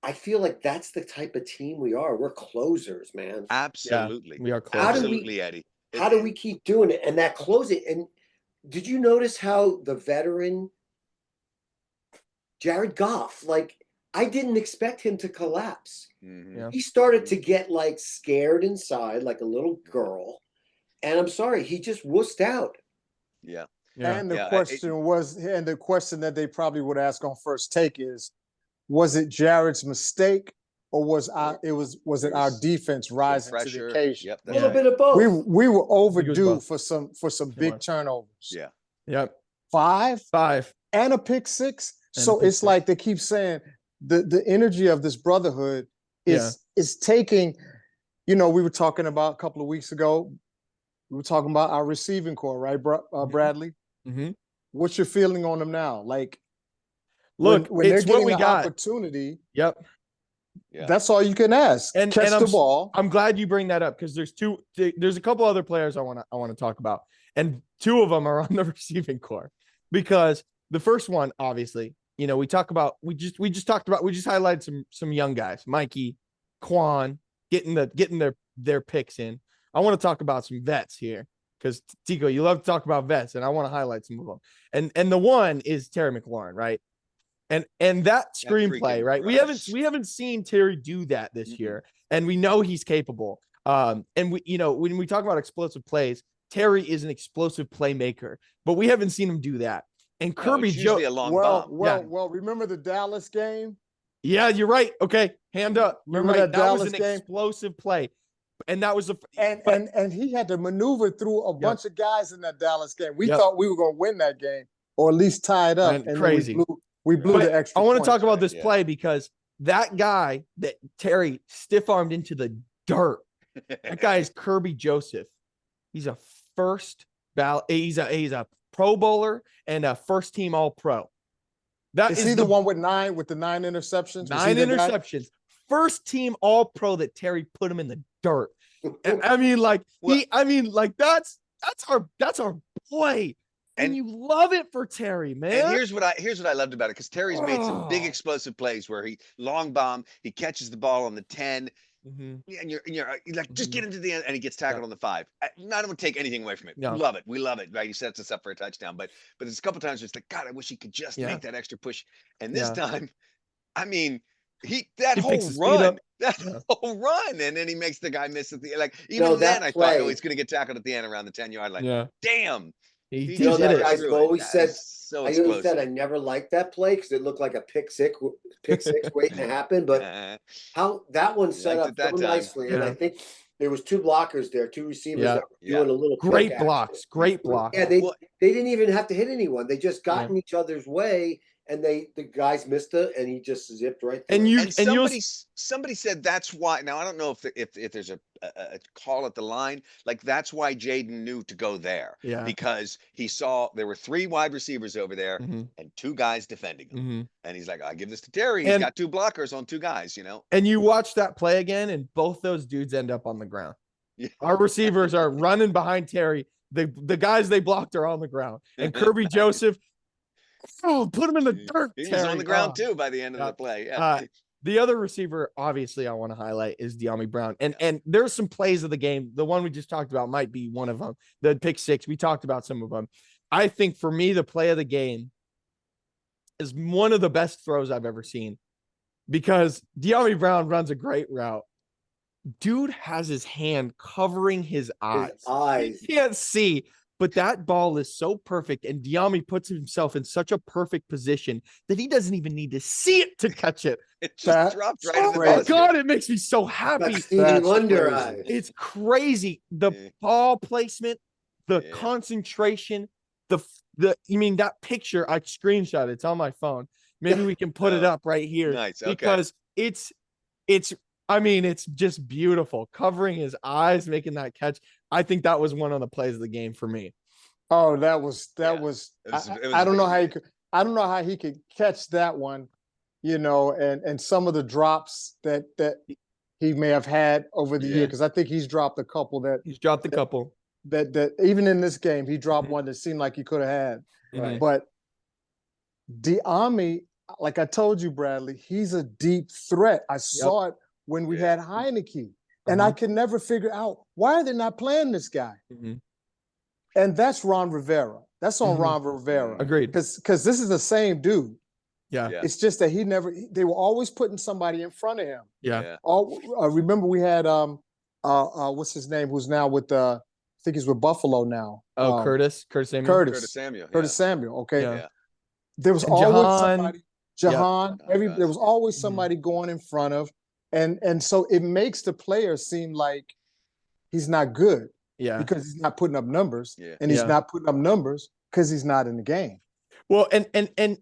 [SPEAKER 2] I feel like that's the type of team we are. We're closers, man.
[SPEAKER 4] Absolutely.
[SPEAKER 1] We are closers.
[SPEAKER 4] Absolutely, Eddie.
[SPEAKER 2] How do we keep doing it? And that closing. And did you notice how the veteran Jared Goff, like, I didn't expect him to collapse. He started to get like scared inside like a little girl. And I'm sorry, he just wussed out.
[SPEAKER 3] Yeah. And the question that they probably would ask on First Take is, was it Jared's mistake, or was it our defense rising to the occasion?
[SPEAKER 2] A little bit of both.
[SPEAKER 3] We were overdue for some big turnovers.
[SPEAKER 1] Yeah.
[SPEAKER 3] 5
[SPEAKER 1] 5
[SPEAKER 3] and a pick 6. So it's like they keep saying the energy of this brotherhood is taking. We were talking about a couple of weeks ago. We were talking about our receiving core, right, Bradley?
[SPEAKER 1] Mm-hmm.
[SPEAKER 3] What's your feeling on them now? Like,
[SPEAKER 1] look,
[SPEAKER 3] when they're getting the opportunity, that's all you can ask. And catch the ball.
[SPEAKER 1] I'm glad you bring that up because there's a couple other players I want to talk about, and 2 of them are on the receiving core. Because the first one, obviously, we just highlighted some young guys, Mikey, Quan, getting their picks in. I want to talk about some vets here because Tico, you love to talk about vets, and I want to highlight some of them. And the one is Terry McLaurin, right? And that screenplay, right? We haven't seen Terry do that this year, and we know he's capable. And we, when we talk about explosive plays, Terry is an explosive playmaker, but we haven't seen him do that. And Kirby Joe,
[SPEAKER 3] well, remember the Dallas game?
[SPEAKER 1] Yeah, you're right. Okay, hand up.
[SPEAKER 3] Remember that Dallas
[SPEAKER 1] was an
[SPEAKER 3] game?
[SPEAKER 1] Explosive play. And that was
[SPEAKER 3] and he had to maneuver through a bunch of guys in that Dallas game. We thought we were going to win that game, or at least tie it up.
[SPEAKER 1] And crazy.
[SPEAKER 3] We blew the extra.
[SPEAKER 1] I want to talk about this play because that guy that Terry stiff-armed into the dirt, that guy is Kirby Joseph. He's a he's a Pro Bowler and a first-team All-Pro.
[SPEAKER 3] Is he the one with the 9 interceptions?
[SPEAKER 1] 9 interceptions. First team All Pro that Terry put him in the dirt. I mean, that's our boy. And you love it for Terry, man.
[SPEAKER 4] And here's what I loved about it, because Terry's made some big explosive plays where he long bomb, he catches the ball on the 10. And you're like, just get into the end, and he gets tackled on the 5. Not going to take anything away from it. Love it. We love it. Right? He sets us up for a touchdown. But there's a couple times where it's like, God, I wish he could just make that extra push. And this time, I mean, that whole run, and then he makes the guy miss at the, like, even then I thought, he's going to get tackled at the end around the 10-yard line. Damn.
[SPEAKER 1] He
[SPEAKER 4] He
[SPEAKER 2] You know,
[SPEAKER 1] did
[SPEAKER 2] that
[SPEAKER 1] it.
[SPEAKER 2] guy's
[SPEAKER 4] threw it.
[SPEAKER 2] always
[SPEAKER 4] That
[SPEAKER 2] said,
[SPEAKER 4] is so
[SPEAKER 2] I always said I
[SPEAKER 4] explosive.
[SPEAKER 2] never liked that play because it looked like a pick six waiting to happen. But how that one
[SPEAKER 4] He
[SPEAKER 2] set
[SPEAKER 4] liked
[SPEAKER 2] up
[SPEAKER 4] it that
[SPEAKER 2] so
[SPEAKER 4] time.
[SPEAKER 2] nicely, and I
[SPEAKER 1] Yeah.
[SPEAKER 2] think there was two blockers there, two receivers
[SPEAKER 1] Yeah.
[SPEAKER 2] that were
[SPEAKER 4] Yeah.
[SPEAKER 2] doing a little quick
[SPEAKER 1] Great
[SPEAKER 2] action.
[SPEAKER 1] blocks. Great blocks.
[SPEAKER 2] Yeah,
[SPEAKER 4] Well,
[SPEAKER 2] they didn't even have to hit anyone. They just got
[SPEAKER 1] Yeah.
[SPEAKER 2] in each other's way, and the guys missed it, and he just zipped right through.
[SPEAKER 1] And
[SPEAKER 2] it.
[SPEAKER 1] you
[SPEAKER 4] and
[SPEAKER 1] and you'll
[SPEAKER 4] somebody said that's why. Now I don't know if there's a call at the line, like that's why Jayden knew to go there,
[SPEAKER 1] yeah.
[SPEAKER 4] because he saw there were 3 wide receivers over there
[SPEAKER 1] hmm
[SPEAKER 4] and 2 guys defending him,
[SPEAKER 1] hmm
[SPEAKER 4] and he's like, I give this to Terry. He's
[SPEAKER 1] And
[SPEAKER 4] got 2 blockers on 2 guys. You know.
[SPEAKER 1] and you watch that play again, and both those dudes end up on the ground.
[SPEAKER 4] Yeah.
[SPEAKER 1] Our receivers are running behind Terry. The guys they blocked are on the ground. And Kirby Joseph, put him in the dirt.
[SPEAKER 4] He was
[SPEAKER 1] Terry.
[SPEAKER 4] on the ground too by the end of
[SPEAKER 1] yeah.
[SPEAKER 4] the play. Yeah.
[SPEAKER 1] The other receiver, obviously, I want to highlight is Dyami Brown. And there's some plays of the game. The one we just talked about might be one of them. The pick six. We talked about some of them. I think for me, the play of the game is one of the best throws I've ever seen, because Dyami Brown runs a great route. Dude has his hand covering his eyes.
[SPEAKER 2] His eyes.
[SPEAKER 1] You can't see, but that ball is so perfect. And Dyami puts himself in such a perfect position that he doesn't even need to see it to catch it.
[SPEAKER 4] It just
[SPEAKER 3] That-
[SPEAKER 4] dropped right in
[SPEAKER 1] Oh
[SPEAKER 4] the
[SPEAKER 1] my
[SPEAKER 3] crazy.
[SPEAKER 4] basket.
[SPEAKER 1] God, it makes me so
[SPEAKER 2] Like
[SPEAKER 1] happy.
[SPEAKER 2] Stevie
[SPEAKER 3] That's
[SPEAKER 2] Wonder
[SPEAKER 3] crazy.
[SPEAKER 2] eyes.
[SPEAKER 1] It's crazy. The
[SPEAKER 4] Yeah.
[SPEAKER 1] ball placement, the
[SPEAKER 4] Yeah.
[SPEAKER 1] concentration, you mean that picture I screenshot, it's on my phone. Maybe we can put it
[SPEAKER 4] Oh,
[SPEAKER 1] up right here
[SPEAKER 4] nice. Okay.
[SPEAKER 1] because it's just beautiful. Covering his eyes, making that catch. I think that was one of the plays of the game for me.
[SPEAKER 3] Oh, that was
[SPEAKER 4] Yeah.
[SPEAKER 3] it was
[SPEAKER 4] It
[SPEAKER 3] I don't know
[SPEAKER 4] big.
[SPEAKER 3] how he could I don't know how he could catch that one, and some of the drops that he may have had over the year,
[SPEAKER 4] Yeah.
[SPEAKER 3] because I think he's dropped a couple
[SPEAKER 1] He's dropped a couple.
[SPEAKER 3] that even in this game he dropped
[SPEAKER 1] Mhm.
[SPEAKER 3] one that seemed like he could have had.
[SPEAKER 2] Right.
[SPEAKER 3] But Dyami, like I told you, Bradley, he's a deep threat. I saw it when we
[SPEAKER 4] Yeah.
[SPEAKER 3] had Heineke, and I could never figure out why are they not playing this guy.
[SPEAKER 1] Mhm.
[SPEAKER 3] And that's Ron Rivera. That's on
[SPEAKER 1] Mhm.
[SPEAKER 3] Ron Rivera.
[SPEAKER 1] Agreed.
[SPEAKER 3] Because this is the same dude.
[SPEAKER 1] Yeah.
[SPEAKER 4] Yeah.
[SPEAKER 3] It's just that they were always putting somebody in front of him.
[SPEAKER 1] Yeah.
[SPEAKER 3] Remember we had what's his name, who's now with I think he's with Buffalo now.
[SPEAKER 1] Oh, Curtis Samuel.
[SPEAKER 4] Curtis Samuel.
[SPEAKER 3] Curtis Samuel. Okay.
[SPEAKER 1] Yeah.
[SPEAKER 4] Yeah.
[SPEAKER 3] There was
[SPEAKER 1] And
[SPEAKER 3] always
[SPEAKER 1] Jahan.
[SPEAKER 3] somebody. Jahan.
[SPEAKER 4] Oh,
[SPEAKER 3] There was always
[SPEAKER 1] Mhm.
[SPEAKER 3] somebody going in front of, and so it makes the player seem like he's not good
[SPEAKER 1] Yeah.
[SPEAKER 3] because he's not putting up numbers,
[SPEAKER 4] Yeah.
[SPEAKER 3] and he's
[SPEAKER 1] Yeah.
[SPEAKER 3] not putting up numbers because he's not in the game.
[SPEAKER 1] Well, and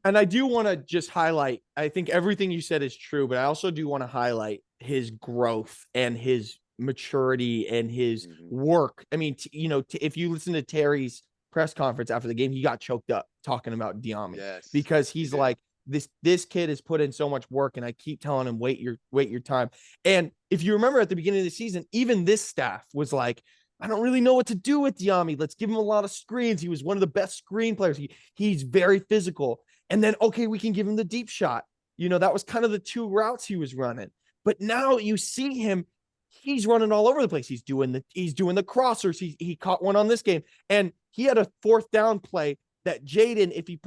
[SPEAKER 1] I do want to just highlight, I think everything you said is true, but I also do want to highlight his growth and his maturity and his
[SPEAKER 4] Mhm.
[SPEAKER 1] work. I mean, if you listen to Terry's press conference after the game, he got choked up talking about Dyami
[SPEAKER 4] Yes.
[SPEAKER 1] because he's
[SPEAKER 4] did.
[SPEAKER 1] like, this kid has put in so much work, and I keep telling him, wait your time. And if you remember at the beginning of the season, even this staff was like, I don't really know what to do with Dyami. Let's give him a lot of screens. He was one of the best screen players. He's very physical. And then, okay, we can give him the deep shot. That was kind of the 2 routes he was running. But now you see him, he's running all over the place. He's doing the crossers. He caught one on this game. And he had a 4th down play that Jayden, if he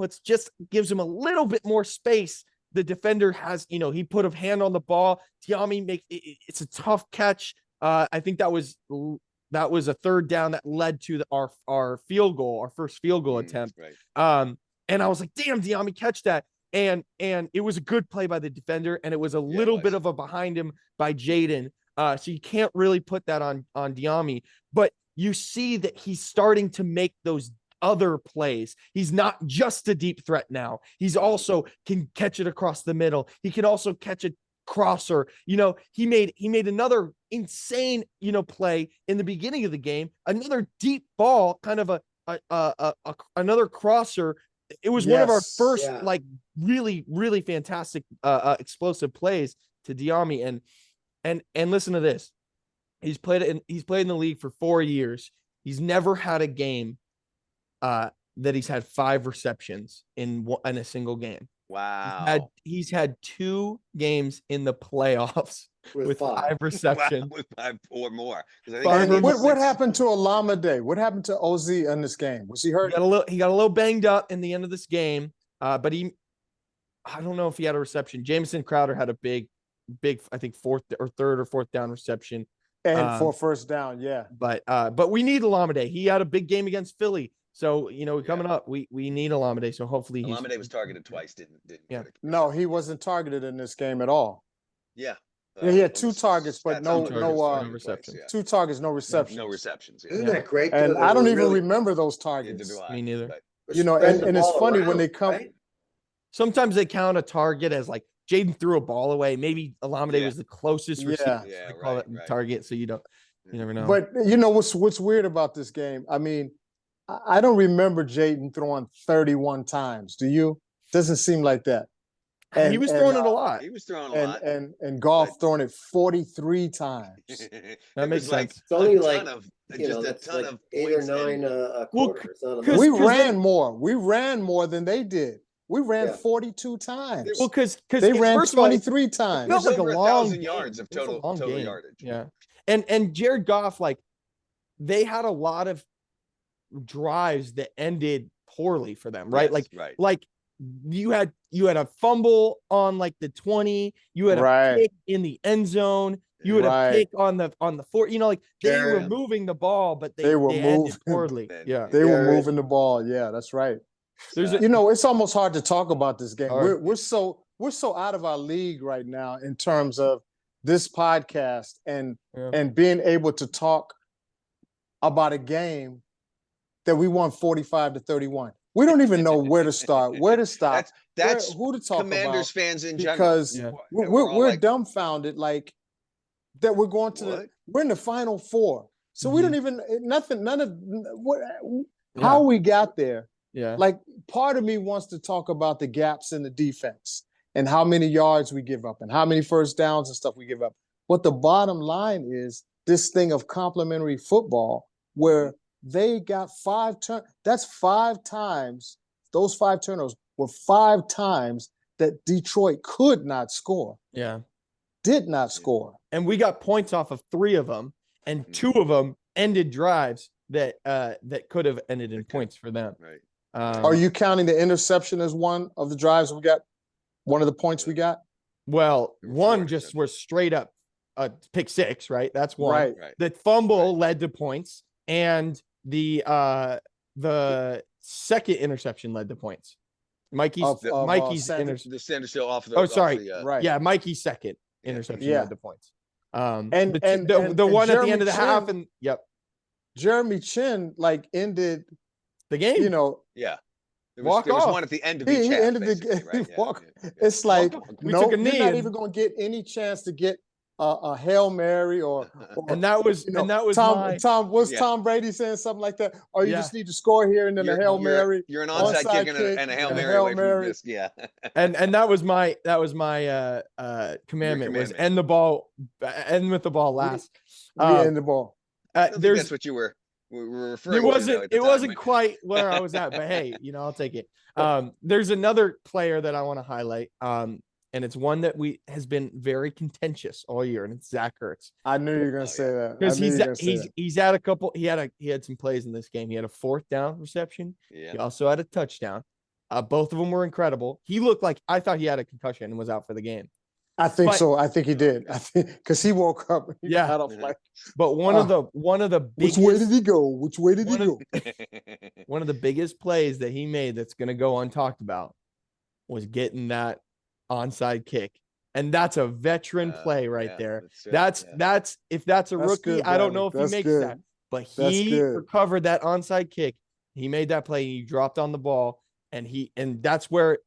[SPEAKER 1] gives him a little bit more space, the defender has, he put a hand on the ball. Dyami it's a tough catch. I think that was a 3rd down that led to our field goal, our first field goal attempt.
[SPEAKER 4] Right.
[SPEAKER 1] And I was like, damn, Dyami, catch that. And it was a good play by the defender, and it was a
[SPEAKER 4] it
[SPEAKER 1] little
[SPEAKER 4] was.
[SPEAKER 1] bit of a behind him by Jayden. So you can't really put that on Dyami, but you see that he's starting to make those other plays. He's not just a deep threat now. He's also can catch it across the middle. He can also catch a crosser. He made another insane, play in the beginning of the game, another deep ball, kind of another crosser. It was one of our first, really, really fantastic, explosive plays to Dyami. And listen to this. He's played in the league for 4 years. He's never had a game that he's had 5 receptions in a single game.
[SPEAKER 4] Wow.
[SPEAKER 1] He's had 2 games in the playoffs with 5 receptions.
[SPEAKER 4] Wow, with 5 or more.
[SPEAKER 3] What happened to Olamide? What happened to OZ in this game? Was he hurt?
[SPEAKER 1] He got a little banged up in the end of this game, but I don't know if he had a reception. Jamison Crowder had a big, I think 4th or 3rd or 4th down reception.
[SPEAKER 3] And for 1st down, yeah.
[SPEAKER 1] But we need Olamide. He had a big game against Philly. So, coming up, we need Olamide. So hopefully
[SPEAKER 4] Olamide was targeted twice, didn't
[SPEAKER 1] Yeah.
[SPEAKER 4] get a
[SPEAKER 3] No, he wasn't targeted in this game at all.
[SPEAKER 4] Yeah.
[SPEAKER 3] Yeah, he had
[SPEAKER 4] on
[SPEAKER 3] 2
[SPEAKER 4] the
[SPEAKER 3] targets, but
[SPEAKER 4] stats
[SPEAKER 3] no,
[SPEAKER 4] on the
[SPEAKER 3] no,
[SPEAKER 4] targets,
[SPEAKER 1] no receptions.
[SPEAKER 4] yeah.
[SPEAKER 3] 2 targets, no receptions.
[SPEAKER 4] No receptions. Yeah.
[SPEAKER 2] Isn't that great?
[SPEAKER 3] And
[SPEAKER 2] though,
[SPEAKER 3] I
[SPEAKER 2] that
[SPEAKER 3] don't
[SPEAKER 2] we're
[SPEAKER 3] even
[SPEAKER 2] really
[SPEAKER 3] remember those
[SPEAKER 4] Neither
[SPEAKER 3] targets.
[SPEAKER 4] do I.
[SPEAKER 1] Me neither.
[SPEAKER 4] But
[SPEAKER 2] spreading the
[SPEAKER 3] and it's
[SPEAKER 2] ball
[SPEAKER 3] funny when
[SPEAKER 2] around,
[SPEAKER 3] they come.
[SPEAKER 2] right?
[SPEAKER 1] Sometimes they count a target as like Jayden threw a ball away. Maybe Olamide
[SPEAKER 4] Yeah.
[SPEAKER 1] was the closest
[SPEAKER 3] Yeah.
[SPEAKER 1] receiver.
[SPEAKER 4] Yeah,
[SPEAKER 1] They call
[SPEAKER 4] right,
[SPEAKER 1] it
[SPEAKER 4] right.
[SPEAKER 1] target. So you never know.
[SPEAKER 3] But what's weird about this game? I mean, I don't remember Jayden throwing 31 times. Do you? Doesn't seem like that.
[SPEAKER 1] he was throwing it a lot.
[SPEAKER 4] he was throwing a lot.
[SPEAKER 3] And Goff
[SPEAKER 4] but-
[SPEAKER 3] throwing it 43 times.
[SPEAKER 1] That makes
[SPEAKER 4] like
[SPEAKER 1] sense.
[SPEAKER 2] It's only
[SPEAKER 4] a
[SPEAKER 2] like,
[SPEAKER 4] ton of
[SPEAKER 2] you know,
[SPEAKER 4] just a
[SPEAKER 2] that's
[SPEAKER 4] ton
[SPEAKER 2] like
[SPEAKER 4] of
[SPEAKER 2] 8 or
[SPEAKER 4] points
[SPEAKER 2] 9
[SPEAKER 4] and
[SPEAKER 2] a
[SPEAKER 1] Well,
[SPEAKER 2] quarter. It's not a
[SPEAKER 1] 'cause-
[SPEAKER 3] We
[SPEAKER 2] lot.
[SPEAKER 3] ran more. We ran more than they did. We ran
[SPEAKER 2] Yeah.
[SPEAKER 3] 42 times.
[SPEAKER 1] Well, because
[SPEAKER 3] They ran
[SPEAKER 1] first of all,
[SPEAKER 3] 23
[SPEAKER 1] it
[SPEAKER 3] times.
[SPEAKER 1] felt like a
[SPEAKER 4] over
[SPEAKER 1] long
[SPEAKER 4] 1,000
[SPEAKER 1] game.
[SPEAKER 4] yards of
[SPEAKER 1] It was a
[SPEAKER 4] total
[SPEAKER 1] long game.
[SPEAKER 4] yardage.
[SPEAKER 1] Yeah, and Jared Goff, like, they had a lot of drives that ended poorly for them, right?
[SPEAKER 4] Yes,
[SPEAKER 1] like you had a fumble on like the 20, you had a
[SPEAKER 3] Right.
[SPEAKER 1] pick in the end zone, you had a
[SPEAKER 3] Right.
[SPEAKER 1] pick on the 4, like they
[SPEAKER 2] Yeah.
[SPEAKER 1] were moving the ball, but
[SPEAKER 3] They were
[SPEAKER 1] ended
[SPEAKER 3] moving.
[SPEAKER 1] poorly.
[SPEAKER 4] Then-
[SPEAKER 1] Yeah,
[SPEAKER 3] They were
[SPEAKER 2] Yeah.
[SPEAKER 3] moving the ball. Yeah, that's right.
[SPEAKER 1] there's
[SPEAKER 3] It's almost hard to talk about this game.
[SPEAKER 1] Hard.
[SPEAKER 3] We're so out of our league right now in terms of this podcast and being able to talk about a game that we won 45-31. We don't even know where to start, where to stop,
[SPEAKER 4] That's
[SPEAKER 3] who to talk
[SPEAKER 4] Commanders
[SPEAKER 3] about,
[SPEAKER 4] fans in general.
[SPEAKER 3] because
[SPEAKER 1] Yeah.
[SPEAKER 3] we're
[SPEAKER 4] all like,
[SPEAKER 3] dumbfounded, like that we're going to
[SPEAKER 4] What?
[SPEAKER 3] we're in the Final Four. So we don't even none of what
[SPEAKER 1] Yeah.
[SPEAKER 3] how we got there.
[SPEAKER 1] yeah.
[SPEAKER 3] Like, part of me wants to talk about the gaps in the defense and how many yards we give up and how many first downs and stuff we give up. But the bottom line is this thing of complementary football where they got 5 turn. That's 5 times. Those 5 turnovers were 5 times that Detroit could not score,
[SPEAKER 1] Yeah.
[SPEAKER 3] did not score.
[SPEAKER 1] And we got points off of 3 of them, and 2 of them ended drives that could have ended in points for them.
[SPEAKER 4] Right.
[SPEAKER 3] Are you counting the interception as one of the drives we got? One of the points we got?
[SPEAKER 1] Well,
[SPEAKER 4] There were
[SPEAKER 1] one
[SPEAKER 4] 4
[SPEAKER 1] just
[SPEAKER 4] interceptions.
[SPEAKER 1] was straight up pick 6, right? That's one.
[SPEAKER 3] Right.
[SPEAKER 4] Right.
[SPEAKER 1] The fumble led to points, and the second interception led to points. Mikey's interception.
[SPEAKER 4] The center still off the.
[SPEAKER 1] Oh, sorry.
[SPEAKER 4] Off the,
[SPEAKER 3] Right.
[SPEAKER 1] Yeah, Mikey's second interception
[SPEAKER 3] Yeah.
[SPEAKER 1] led to points.
[SPEAKER 3] And
[SPEAKER 1] the one at the
[SPEAKER 3] Jeremy
[SPEAKER 1] end of the half,
[SPEAKER 3] Chin-
[SPEAKER 1] and yep,
[SPEAKER 3] Jeremy Chin ended,
[SPEAKER 1] the game.
[SPEAKER 4] Yeah. There
[SPEAKER 1] Walk
[SPEAKER 4] was
[SPEAKER 1] off.
[SPEAKER 4] one at the end of
[SPEAKER 3] he
[SPEAKER 4] each half,
[SPEAKER 3] ended the
[SPEAKER 4] basically,
[SPEAKER 3] game.
[SPEAKER 4] right?
[SPEAKER 3] He
[SPEAKER 4] Yeah,
[SPEAKER 3] walked.
[SPEAKER 4] yeah.
[SPEAKER 3] It's like,
[SPEAKER 1] We
[SPEAKER 3] no,
[SPEAKER 1] took a
[SPEAKER 3] you're
[SPEAKER 1] knee
[SPEAKER 3] not
[SPEAKER 1] and-
[SPEAKER 3] even going to get any chance to get a Hail Mary or
[SPEAKER 1] and that was
[SPEAKER 3] Tom Brady saying something like that? Or you
[SPEAKER 1] Yeah.
[SPEAKER 3] just need to score here and then a Hail Mary.
[SPEAKER 4] You're an onside
[SPEAKER 3] onside
[SPEAKER 4] kick
[SPEAKER 3] kick,
[SPEAKER 4] and a Hail
[SPEAKER 1] yeah.
[SPEAKER 4] Mary
[SPEAKER 3] Hail
[SPEAKER 4] away
[SPEAKER 3] Mary.
[SPEAKER 4] from this. Yeah.
[SPEAKER 1] and that was my commandment was
[SPEAKER 4] commandment.
[SPEAKER 1] end with the ball last.
[SPEAKER 3] We end the ball.
[SPEAKER 4] I don't think
[SPEAKER 1] There's
[SPEAKER 4] that's what you were referring
[SPEAKER 1] it
[SPEAKER 4] to.
[SPEAKER 1] wasn't
[SPEAKER 4] though, at the
[SPEAKER 1] it
[SPEAKER 4] time,
[SPEAKER 1] wasn't
[SPEAKER 4] but-
[SPEAKER 1] quite where I was at, but hey, I'll take it. There's another player that I want to highlight, and it's one that has been very contentious all year, and it's Zach Ertz,
[SPEAKER 3] I knew you were going to say that. I
[SPEAKER 1] because
[SPEAKER 3] knew you were gonna say that.
[SPEAKER 1] he's had a couple. He had some plays in this game. He had a 4th down reception.
[SPEAKER 4] Yeah.
[SPEAKER 1] He also had a touchdown. Both of them were incredible. He looked like, I thought he had a concussion and was out for the game.
[SPEAKER 3] I think
[SPEAKER 1] but-
[SPEAKER 3] so. I think he did. I think because he woke up. He
[SPEAKER 1] Yeah.
[SPEAKER 3] got off like,
[SPEAKER 1] But one of the
[SPEAKER 3] which
[SPEAKER 1] biggest,
[SPEAKER 3] way did he go? Which way did he
[SPEAKER 1] One of-
[SPEAKER 3] go?
[SPEAKER 1] one of the biggest plays that he made that's going to go untalked about was getting that onside kick. And that's a veteran play right
[SPEAKER 4] yeah,
[SPEAKER 1] there.
[SPEAKER 4] that's right,
[SPEAKER 1] That's
[SPEAKER 4] yeah.
[SPEAKER 1] if that's a
[SPEAKER 3] That's
[SPEAKER 1] rookie,
[SPEAKER 3] good,
[SPEAKER 1] I don't
[SPEAKER 3] Bradley.
[SPEAKER 1] know if
[SPEAKER 3] That's
[SPEAKER 1] he makes
[SPEAKER 3] good.
[SPEAKER 1] that. But
[SPEAKER 3] That's
[SPEAKER 1] he
[SPEAKER 3] good.
[SPEAKER 1] recovered that onside kick. He made that play. He dropped on the ball, and that's where,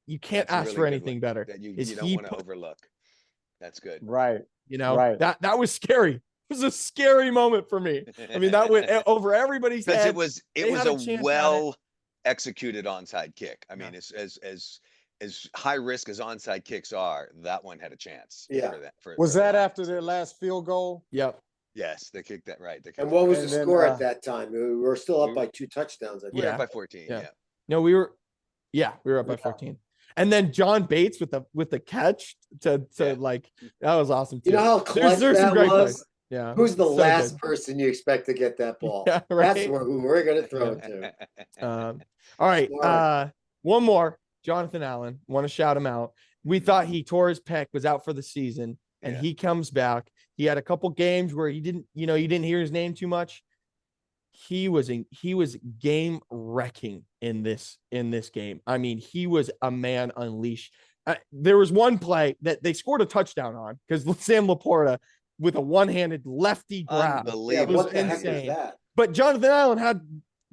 [SPEAKER 1] you can't
[SPEAKER 4] That's a
[SPEAKER 1] ask
[SPEAKER 4] really
[SPEAKER 1] for
[SPEAKER 4] good
[SPEAKER 1] anything
[SPEAKER 4] one
[SPEAKER 1] better.
[SPEAKER 4] that you
[SPEAKER 1] is
[SPEAKER 4] don't
[SPEAKER 1] he
[SPEAKER 4] want to
[SPEAKER 1] put-
[SPEAKER 4] overlook. That's good.
[SPEAKER 3] Right.
[SPEAKER 1] That
[SPEAKER 3] Right.
[SPEAKER 1] that was scary. It was a scary moment for me. That went over everybody's
[SPEAKER 4] because
[SPEAKER 1] head.
[SPEAKER 4] it was
[SPEAKER 1] They had a
[SPEAKER 4] a
[SPEAKER 1] chance at it.
[SPEAKER 4] well executed onside kick. As high risk as onside kicks are, that one had a chance.
[SPEAKER 2] Yeah.
[SPEAKER 3] Was
[SPEAKER 4] for the
[SPEAKER 3] that
[SPEAKER 4] Lions.
[SPEAKER 3] after their last field goal?
[SPEAKER 1] Yep.
[SPEAKER 4] Yes, they kicked that right. They kicked
[SPEAKER 2] And what was
[SPEAKER 3] And
[SPEAKER 2] the
[SPEAKER 3] then,
[SPEAKER 2] score at that time? We were still up by 2 touchdowns. I
[SPEAKER 4] We
[SPEAKER 2] think.
[SPEAKER 4] were
[SPEAKER 1] Yeah.
[SPEAKER 4] up by 14.
[SPEAKER 1] Yeah.
[SPEAKER 4] Yeah.
[SPEAKER 1] No, we were up by
[SPEAKER 2] Yeah.
[SPEAKER 1] 14. And then John Bates with the catch to
[SPEAKER 4] Yeah.
[SPEAKER 1] like, that was awesome too.
[SPEAKER 2] You know how clutch
[SPEAKER 1] there's some
[SPEAKER 2] that
[SPEAKER 1] great
[SPEAKER 2] was?
[SPEAKER 1] plays. Yeah.
[SPEAKER 2] Who's the
[SPEAKER 1] So
[SPEAKER 2] last
[SPEAKER 1] good.
[SPEAKER 2] person you expect to get that ball?
[SPEAKER 1] Yeah,
[SPEAKER 2] That's
[SPEAKER 1] right.
[SPEAKER 2] who we're going to throw it to.
[SPEAKER 1] All right.
[SPEAKER 2] Smart.
[SPEAKER 1] One more. Jonathan Allen. Want to shout him out. We thought he tore his pec, was out for the season, and
[SPEAKER 4] Yeah.
[SPEAKER 1] he comes back. He had a couple games where he didn't, you didn't hear his name too much. he was game wrecking in this game. I mean, he was a man unleashed. There was one play that they scored a touchdown on because Sam Laporta with a one-handed lefty grab.
[SPEAKER 2] Yeah,
[SPEAKER 4] Unbelievable.
[SPEAKER 2] what the heck is
[SPEAKER 1] insane.
[SPEAKER 2] that?
[SPEAKER 1] But Jonathan Allen had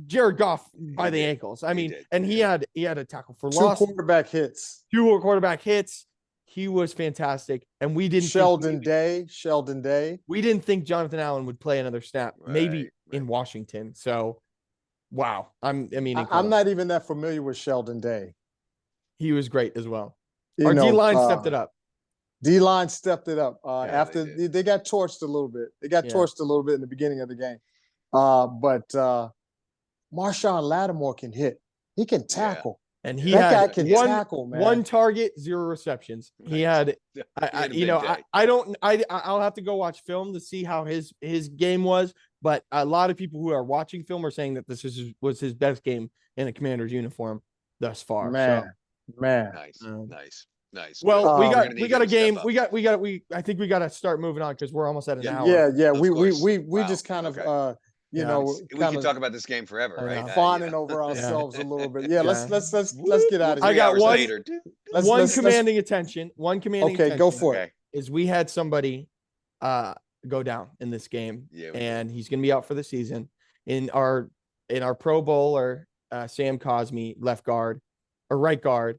[SPEAKER 1] Jared Goff by the
[SPEAKER 4] did.
[SPEAKER 1] ankles. I mean,
[SPEAKER 4] did.
[SPEAKER 1] and he had a tackle for loss,
[SPEAKER 3] 2 quarterback hits.
[SPEAKER 1] 2 quarterback hits. He was fantastic, and we didn't
[SPEAKER 3] Sheldon Day.
[SPEAKER 1] we didn't think Jonathan Allen would play another snap, maybe
[SPEAKER 4] Right.
[SPEAKER 1] in Washington. So, wow, I'm
[SPEAKER 3] I'm not even that familiar with Sheldon Day.
[SPEAKER 1] he was great as well.
[SPEAKER 3] You
[SPEAKER 1] Our
[SPEAKER 3] know,
[SPEAKER 1] D-line stepped it up.
[SPEAKER 3] D-line stepped it up after
[SPEAKER 4] they
[SPEAKER 3] they got torched a little bit. They got
[SPEAKER 1] Yeah.
[SPEAKER 3] torched a little bit in the beginning of the game. But Marshawn Lattimore can hit. He can tackle.
[SPEAKER 1] And he
[SPEAKER 3] That guy
[SPEAKER 1] had
[SPEAKER 3] can tackle, man.
[SPEAKER 1] 1 target, 0 receptions. He had, I'll have to go watch film to see how his game was. But a lot of people who are watching film are saying that this was his best game in a Commander's uniform thus far.
[SPEAKER 3] Man.
[SPEAKER 4] Nice.
[SPEAKER 1] Well,
[SPEAKER 4] Good.
[SPEAKER 1] we got a game. I think we got to start moving on because we're almost at an hour.
[SPEAKER 3] Yeah.
[SPEAKER 4] Of
[SPEAKER 3] We
[SPEAKER 4] course.
[SPEAKER 3] just kind
[SPEAKER 4] Okay.
[SPEAKER 3] of
[SPEAKER 1] Yeah.
[SPEAKER 4] We can talk about this game forever, right?
[SPEAKER 3] fawning over ourselves a little bit. Yeah, let's get out of
[SPEAKER 1] I
[SPEAKER 3] here.
[SPEAKER 1] got one.
[SPEAKER 4] Later.
[SPEAKER 1] One commanding attention.
[SPEAKER 3] Okay, go for it.
[SPEAKER 1] Is we had somebody go down in this game, and he's going to be out for the season. In our Pro Bowler, Sam Cosmi, left guard or right guard.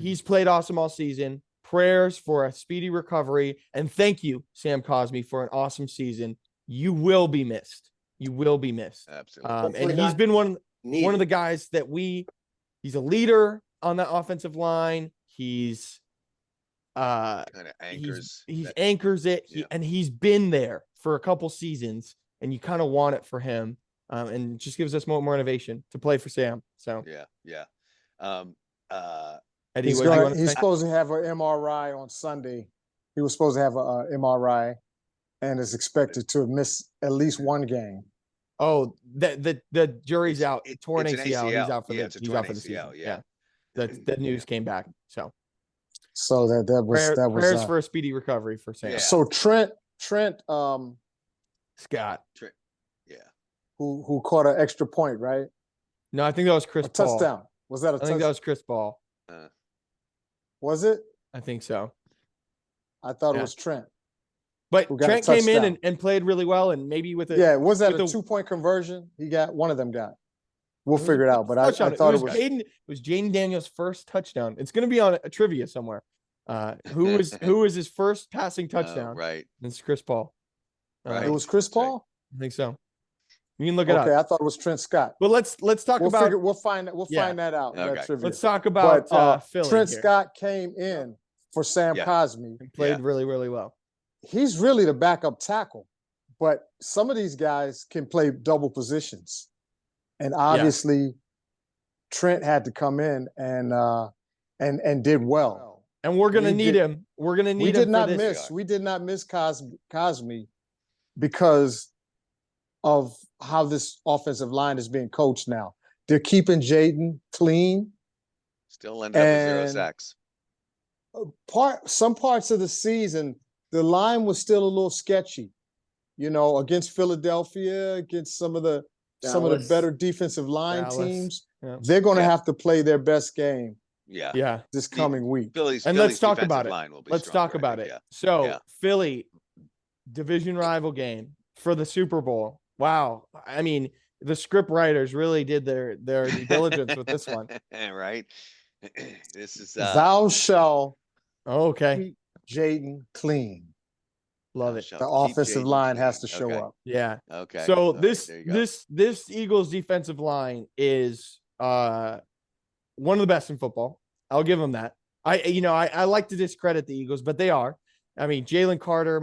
[SPEAKER 1] He's played awesome all season. Prayers for a speedy recovery, and thank you, Sam Cosmi, for an awesome season. You will be missed. You will be missed.
[SPEAKER 4] Absolutely.
[SPEAKER 1] And he's been one of the guys that he's a leader on that offensive line. He's
[SPEAKER 4] Kind of anchors.
[SPEAKER 1] He anchors it, and he's been there for a couple seasons, and you kind of want it for him, and it just gives us more motivation to play for Sam. So
[SPEAKER 4] yeah.
[SPEAKER 1] Eddie,
[SPEAKER 3] He's supposed to have an MRI on Sunday. He was supposed to have a MRI, and is expected to miss at least 1 game.
[SPEAKER 1] Oh, the jury's out. Torn ACL.
[SPEAKER 4] ACL.
[SPEAKER 1] He's out for
[SPEAKER 4] He's out for the season.
[SPEAKER 1] Yeah. The news came back. So
[SPEAKER 3] that was
[SPEAKER 1] prayers for a speedy recovery for Sam.
[SPEAKER 4] Yeah.
[SPEAKER 3] So Trent
[SPEAKER 1] Scott.
[SPEAKER 3] who caught an extra point, right?
[SPEAKER 1] No, I think that was Chris Paul.
[SPEAKER 3] Touchdown. Was that a touchdown?
[SPEAKER 1] I think that was Chris Paul.
[SPEAKER 3] Was it?
[SPEAKER 1] I think so.
[SPEAKER 3] I thought it was Trent.
[SPEAKER 1] But Trent came in and played really well, and maybe with a
[SPEAKER 3] was that a 2-point conversion? He got one of them. We'll figure it out. But I thought it was
[SPEAKER 1] Jayden Daniels' first touchdown. It's going to be on a trivia somewhere. Who was his first passing touchdown?
[SPEAKER 4] Right.
[SPEAKER 1] It's Chris Paul.
[SPEAKER 3] It was Chris Paul.
[SPEAKER 1] I think so. You can look it up.
[SPEAKER 3] Okay, I thought it was Trent Scott.
[SPEAKER 1] But let's talk about.
[SPEAKER 3] We'll find that out.
[SPEAKER 4] Okay.
[SPEAKER 3] That trivia.
[SPEAKER 1] Let's talk about Philly.
[SPEAKER 3] Trent
[SPEAKER 1] here.
[SPEAKER 3] Scott came in for Sam Cosmi
[SPEAKER 1] and played really, really well.
[SPEAKER 3] He's really the backup tackle, but some of these guys can play double positions, and obviously Trent had to come in and did well.
[SPEAKER 1] And we're gonna need him. We're gonna need him.
[SPEAKER 3] We did not miss Cosmi because of how this offensive line is being coached now. They're keeping Jayden clean.
[SPEAKER 4] Still ended up with 0 sacks.
[SPEAKER 3] Some parts of the season, the line was still a little sketchy, against Philadelphia, against some of the better defensive line teams. Yeah. They're going to have to play their best game.
[SPEAKER 1] Yeah.
[SPEAKER 3] This coming week.
[SPEAKER 1] Let's talk about it. Let's talk about it. So Philly, division rival game for the Super Bowl. Wow. I mean, the script writers really did their due diligence with this one.
[SPEAKER 4] Right. This is
[SPEAKER 3] thou shalt
[SPEAKER 1] keep
[SPEAKER 3] Jayden clean.
[SPEAKER 1] Love it.
[SPEAKER 3] The offensive line has to show up.
[SPEAKER 1] Yeah.
[SPEAKER 4] Okay.
[SPEAKER 1] So this Eagles defensive line is one of the best in football. I'll give them that. I like to discredit the Eagles, but they are. I mean, Jalen Carter,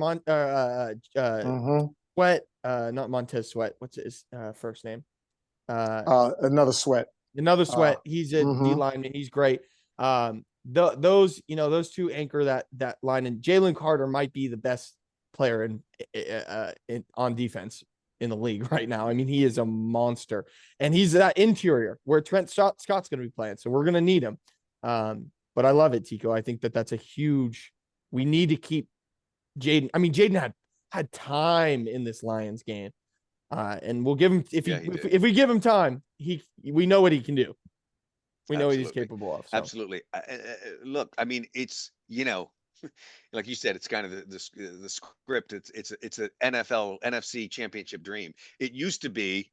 [SPEAKER 1] Sweat, not Montez Sweat. What's his first name?
[SPEAKER 3] Another Sweat.
[SPEAKER 1] Another Sweat. He's a D lineman. He's great. Those 2 anchor that line, and Jalen Carter might be the best player in on defense in the league right now. I mean, he is a monster, and he's that interior where Trent Scott's going to be playing. So we're going to need him. But I love it, Tico. I think that's a huge. We need to keep Jayden. I mean, Jayden had time in this Lions game. And we'll give him
[SPEAKER 4] Yeah,
[SPEAKER 1] if we give him time, we know what he can do. We know what he's
[SPEAKER 4] Absolutely.
[SPEAKER 1] capable of. So.
[SPEAKER 4] Absolutely. Look, I mean, it's, like you said, it's kind of the script. It's a NFL NFC Championship dream. It used to be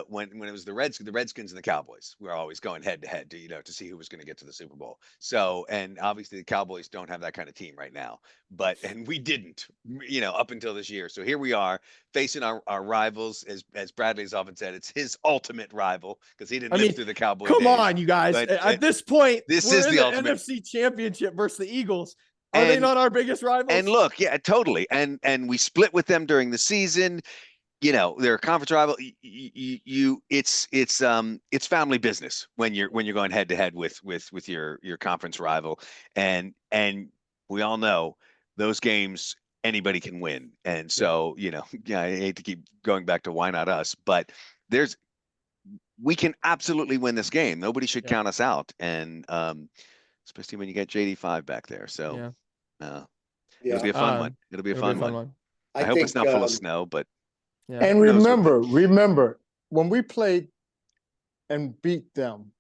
[SPEAKER 4] when it was the Redskins and the Cowboys. We were always going head to head to see who was going to get to the Super Bowl. So, and obviously the Cowboys don't have that kind of team right now, and we didn't, up until this year. So here we are facing our rivals, as Bradley's often said, it's his ultimate rival because he didn't live through the Cowboy
[SPEAKER 1] Come
[SPEAKER 4] days.
[SPEAKER 1] on, you guys.
[SPEAKER 4] But
[SPEAKER 1] at this point,
[SPEAKER 4] this
[SPEAKER 1] we're
[SPEAKER 4] is
[SPEAKER 1] in
[SPEAKER 4] the
[SPEAKER 1] the
[SPEAKER 4] ultimate
[SPEAKER 1] NFC Championship versus the Eagles. Are they not our biggest rivals?
[SPEAKER 4] And look, yeah, totally. And we split with them during the season. They're a conference rival. It's family business when you're going head to head with your conference rival, and we all know those games anybody can win. And so I hate to keep going back to why not us, but we can absolutely win this game. Nobody should count us out, and especially when you get JD5 back there. So it'll be a fun one. It'll be a fun one. I hope it's not full of snow, but.
[SPEAKER 3] Yeah. And remember, when we played and beat them,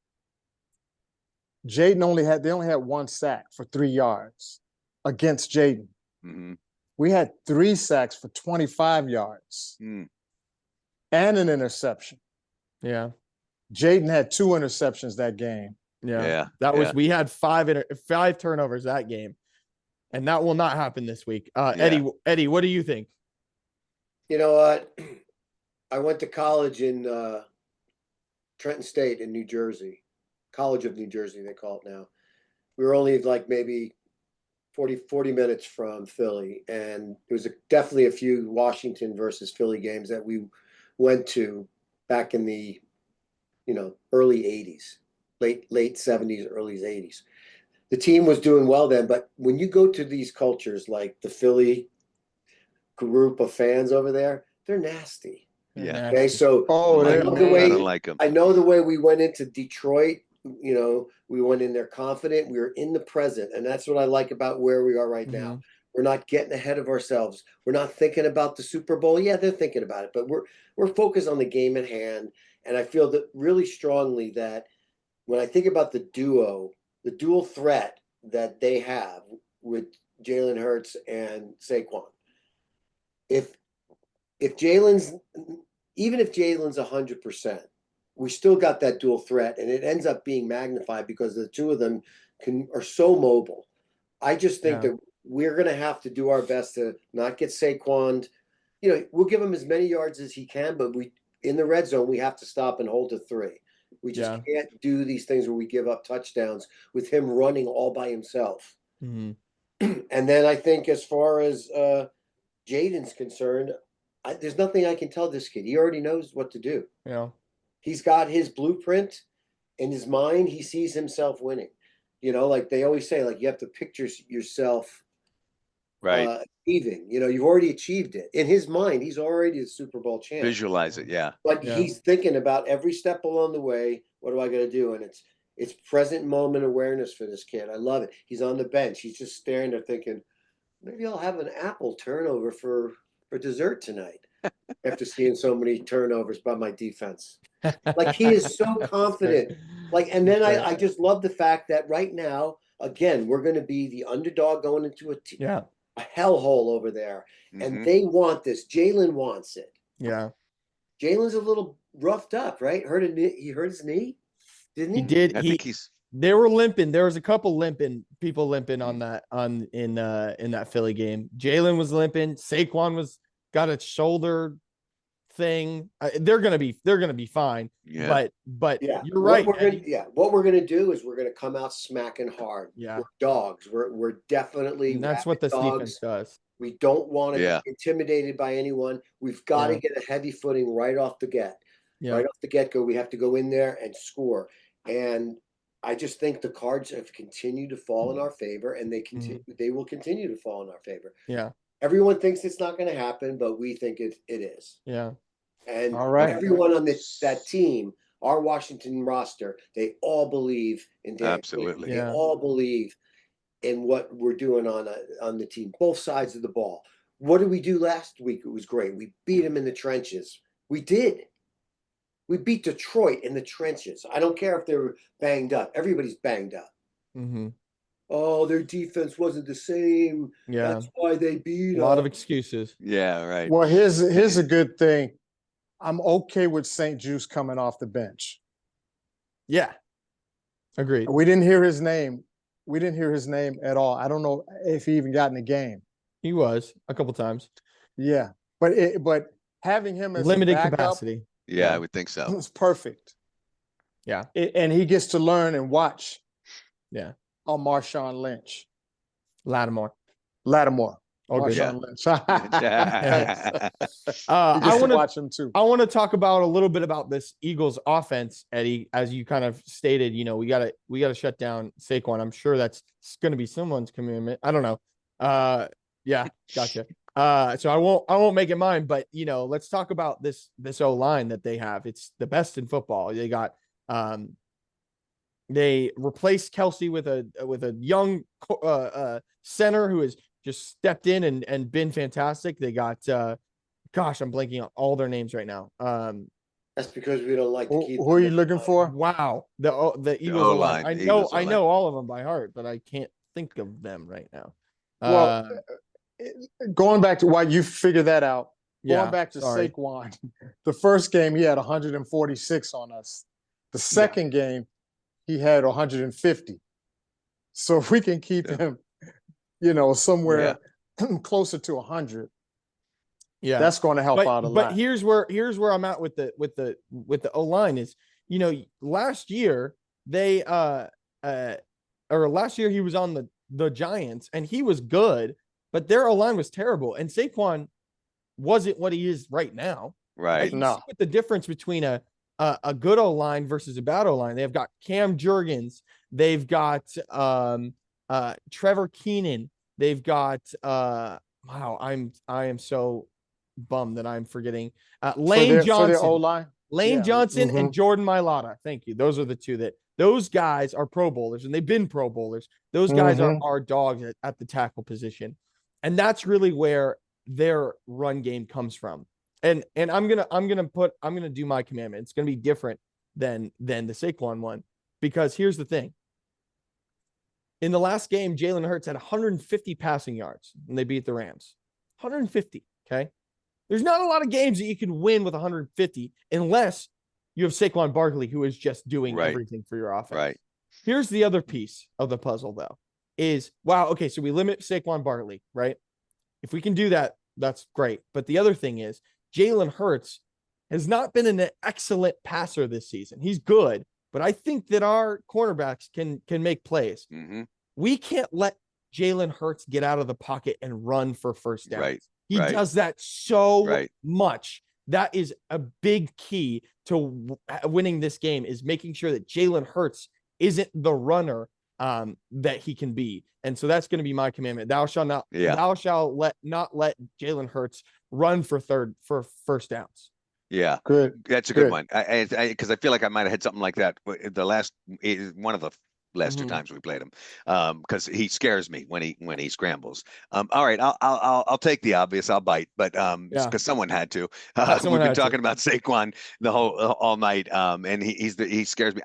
[SPEAKER 3] Jayden only had 1 sack for 3 yards against Jayden.
[SPEAKER 4] Mm-hmm.
[SPEAKER 3] We had 3 sacks for 25 yards and an interception.
[SPEAKER 1] Yeah.
[SPEAKER 3] Jayden had 2 interceptions that game.
[SPEAKER 1] Yeah. We had 5 turnovers that game. And that will not happen this week. Eddie, what do you think?
[SPEAKER 2] You know what? I went to college in Trenton State in New Jersey, College of New Jersey, they call it now. We were only like maybe 40 minutes from Philly. And there was definitely a few Washington versus Philly games that we went to back in the, early 80s, late 70s, early 80s. The team was doing well then. But when you go to these cultures like the Philly group of fans over there, they're nasty.
[SPEAKER 4] Yeah.
[SPEAKER 2] Okay. So
[SPEAKER 4] I don't like them.
[SPEAKER 2] I know the way we went into Detroit, we went in there confident. We were in the present. And that's what I like about where we are right now. We're not getting ahead of ourselves. We're not thinking about the Super Bowl. Yeah, they're thinking about it, but we're focused on the game at hand. And I feel that really strongly that when I think about the dual threat that they have with Jalen Hurts and Saquon, if Jalen's 100%, we still got that dual threat, and it ends up being magnified because the two of them are so mobile. I just think that we're going to have to do our best to not get Saquon. We'll give him as many yards as he can, but in the red zone we have to stop and hold to 3. We just can't do these things where we give up touchdowns with him running all by himself.
[SPEAKER 1] Mm-hmm.
[SPEAKER 2] And then I think as far as Jayden's concerned, there's nothing I can tell this kid. He already knows what to do.
[SPEAKER 1] Yeah.
[SPEAKER 2] He's got his blueprint in his mind. He sees himself winning. Like they always say, like you have to picture yourself achieving. You've already achieved it. In his mind, he's already the Super Bowl champ.
[SPEAKER 4] Visualize it,
[SPEAKER 2] But he's thinking about every step along the way. What do I got to do? And it's present moment awareness for this kid. I love it. He's on the bench. He's just staring there thinking, maybe I'll have an apple turnover for dessert tonight after seeing so many turnovers by my defense. Like he is so confident. And then I just love the fact that right now, again, we're going to be the underdog going into a hellhole over there. Mm-hmm. And they want this. Jalen wants it.
[SPEAKER 1] Yeah.
[SPEAKER 2] Jalen's a little roughed up, right? He hurt his knee, didn't he?
[SPEAKER 1] He did.
[SPEAKER 4] I think
[SPEAKER 1] they were limping. There was a couple people limping in that Philly game. Jalen was limping. Saquon got a shoulder thing. They're gonna be fine.
[SPEAKER 4] Yeah.
[SPEAKER 1] But you're right.
[SPEAKER 2] What we're gonna do is we're gonna come out smacking hard.
[SPEAKER 1] Yeah.
[SPEAKER 2] We're dogs. We're definitely.
[SPEAKER 1] And that's what this defense does.
[SPEAKER 2] We don't want to be intimidated by anyone. We've got to get a heavy footing right off the get. Yeah. Right off the get-go, we have to go in there and score. And I just think the cards have continued to fall in our favor, and they will continue to fall in our favor.
[SPEAKER 1] Yeah.
[SPEAKER 2] Everyone thinks it's not going to happen, but we think it is.
[SPEAKER 1] Yeah.
[SPEAKER 2] And everyone on that team, our Washington roster, they all believe in Dan.
[SPEAKER 4] Absolutely.
[SPEAKER 2] They all believe in what we're doing on the team, both sides of the ball. What did we do last week? It was great. We beat them in the trenches. We did. We beat Detroit in the trenches. I don't care if they were banged up. Everybody's banged up.
[SPEAKER 1] Mm-hmm.
[SPEAKER 2] Oh, their defense wasn't the same.
[SPEAKER 1] Yeah.
[SPEAKER 2] That's why they beat
[SPEAKER 1] A lot
[SPEAKER 2] us.
[SPEAKER 1] of excuses.
[SPEAKER 4] Yeah, right.
[SPEAKER 3] Well, here's a good thing. I'm okay with St. Juice coming off the bench.
[SPEAKER 1] Yeah. Agreed.
[SPEAKER 3] We didn't hear his name. We didn't hear his name at all. I don't know if he even got in the game.
[SPEAKER 1] He was a couple times.
[SPEAKER 3] Yeah, but having him as
[SPEAKER 1] Limited
[SPEAKER 3] a backup,
[SPEAKER 1] capacity.
[SPEAKER 4] Yeah, I would think so.
[SPEAKER 3] was perfect.
[SPEAKER 1] Yeah.
[SPEAKER 3] And he gets to learn and watch.
[SPEAKER 1] Yeah.
[SPEAKER 3] On Marshawn Lynch.
[SPEAKER 1] Lattimore.
[SPEAKER 3] Oh, Marshawn Lynch.
[SPEAKER 1] I
[SPEAKER 3] want
[SPEAKER 1] want
[SPEAKER 3] to watch him too.
[SPEAKER 1] I want to talk about a little bit about this Eagles offense, Eddie. As you kind of stated, we gotta shut down Saquon. I'm sure that's going to be someone's commitment. I don't know. Yeah, gotcha. So I won't make it mine, but let's talk about this O-line that they have. It's the best in football. They got they replaced Kelsey with a young center who has just stepped in and been fantastic. They got gosh, I'm blanking on all their names right now.
[SPEAKER 2] That's because we don't like to keep.
[SPEAKER 3] Who are you looking for?
[SPEAKER 1] Wow, the Eagles O-line. I know all of them by heart, but I can't think of them right now.
[SPEAKER 3] Well, going back to why you figured that out. Going back to
[SPEAKER 1] sorry.
[SPEAKER 3] Saquon, the first game he had 146 on us. The second game he had 150. So if we can keep him, somewhere closer to 100, that's going to help out a lot.
[SPEAKER 1] But here's where I'm at with the O-line is, last year they last year he was on the Giants and he was good, but their O-line was terrible and Saquon wasn't what he is right now.
[SPEAKER 4] Right.
[SPEAKER 1] You see what the difference between a good O-line versus a bad O-line. They've got Cam Jurgens, they've got Trevor Keenan, they've got I am so bummed that I'm forgetting Lane Johnson. Lane Johnson and Jordan Mailata. Thank you. Those are the two those guys are Pro Bowlers and they've been Pro Bowlers. Those guys are dogs at the tackle position. And that's really where their run game comes from. And I'm gonna do my commandment. It's gonna be different than the Saquon one, because here's the thing. In the last game, Jalen Hurts had 150 passing yards when they beat the Rams. 150. Okay. There's not a lot of games that you can win with 150 unless you have Saquon Barkley, who is just doing everything for your offense.
[SPEAKER 4] Right.
[SPEAKER 1] Here's the other piece of the puzzle, though, is okay, so we limit Saquon Barkley, right? If we can do that, that's great. But the other thing is Jalen Hurts has not been an excellent passer this season. He's good, but I think that our cornerbacks can make plays.
[SPEAKER 4] Mm-hmm.
[SPEAKER 1] We can't let Jalen Hurts get out of the pocket and run for first down.
[SPEAKER 4] Right.
[SPEAKER 1] He does that so much. That is a big key to winning this game, is making sure that Jalen Hurts isn't the runner that he can be. And so that's going to be my commandment. Thou shalt not let Jalen Hurts run for first downs.
[SPEAKER 4] Yeah,
[SPEAKER 3] good.
[SPEAKER 4] That's a good one. Because I feel like I might have had something like that one of the last two times we played him, because he scares me when he scrambles. All right, I'll take the obvious. I'll bite, but because someone had to. We've been talking about Saquon the all night, and he scares me.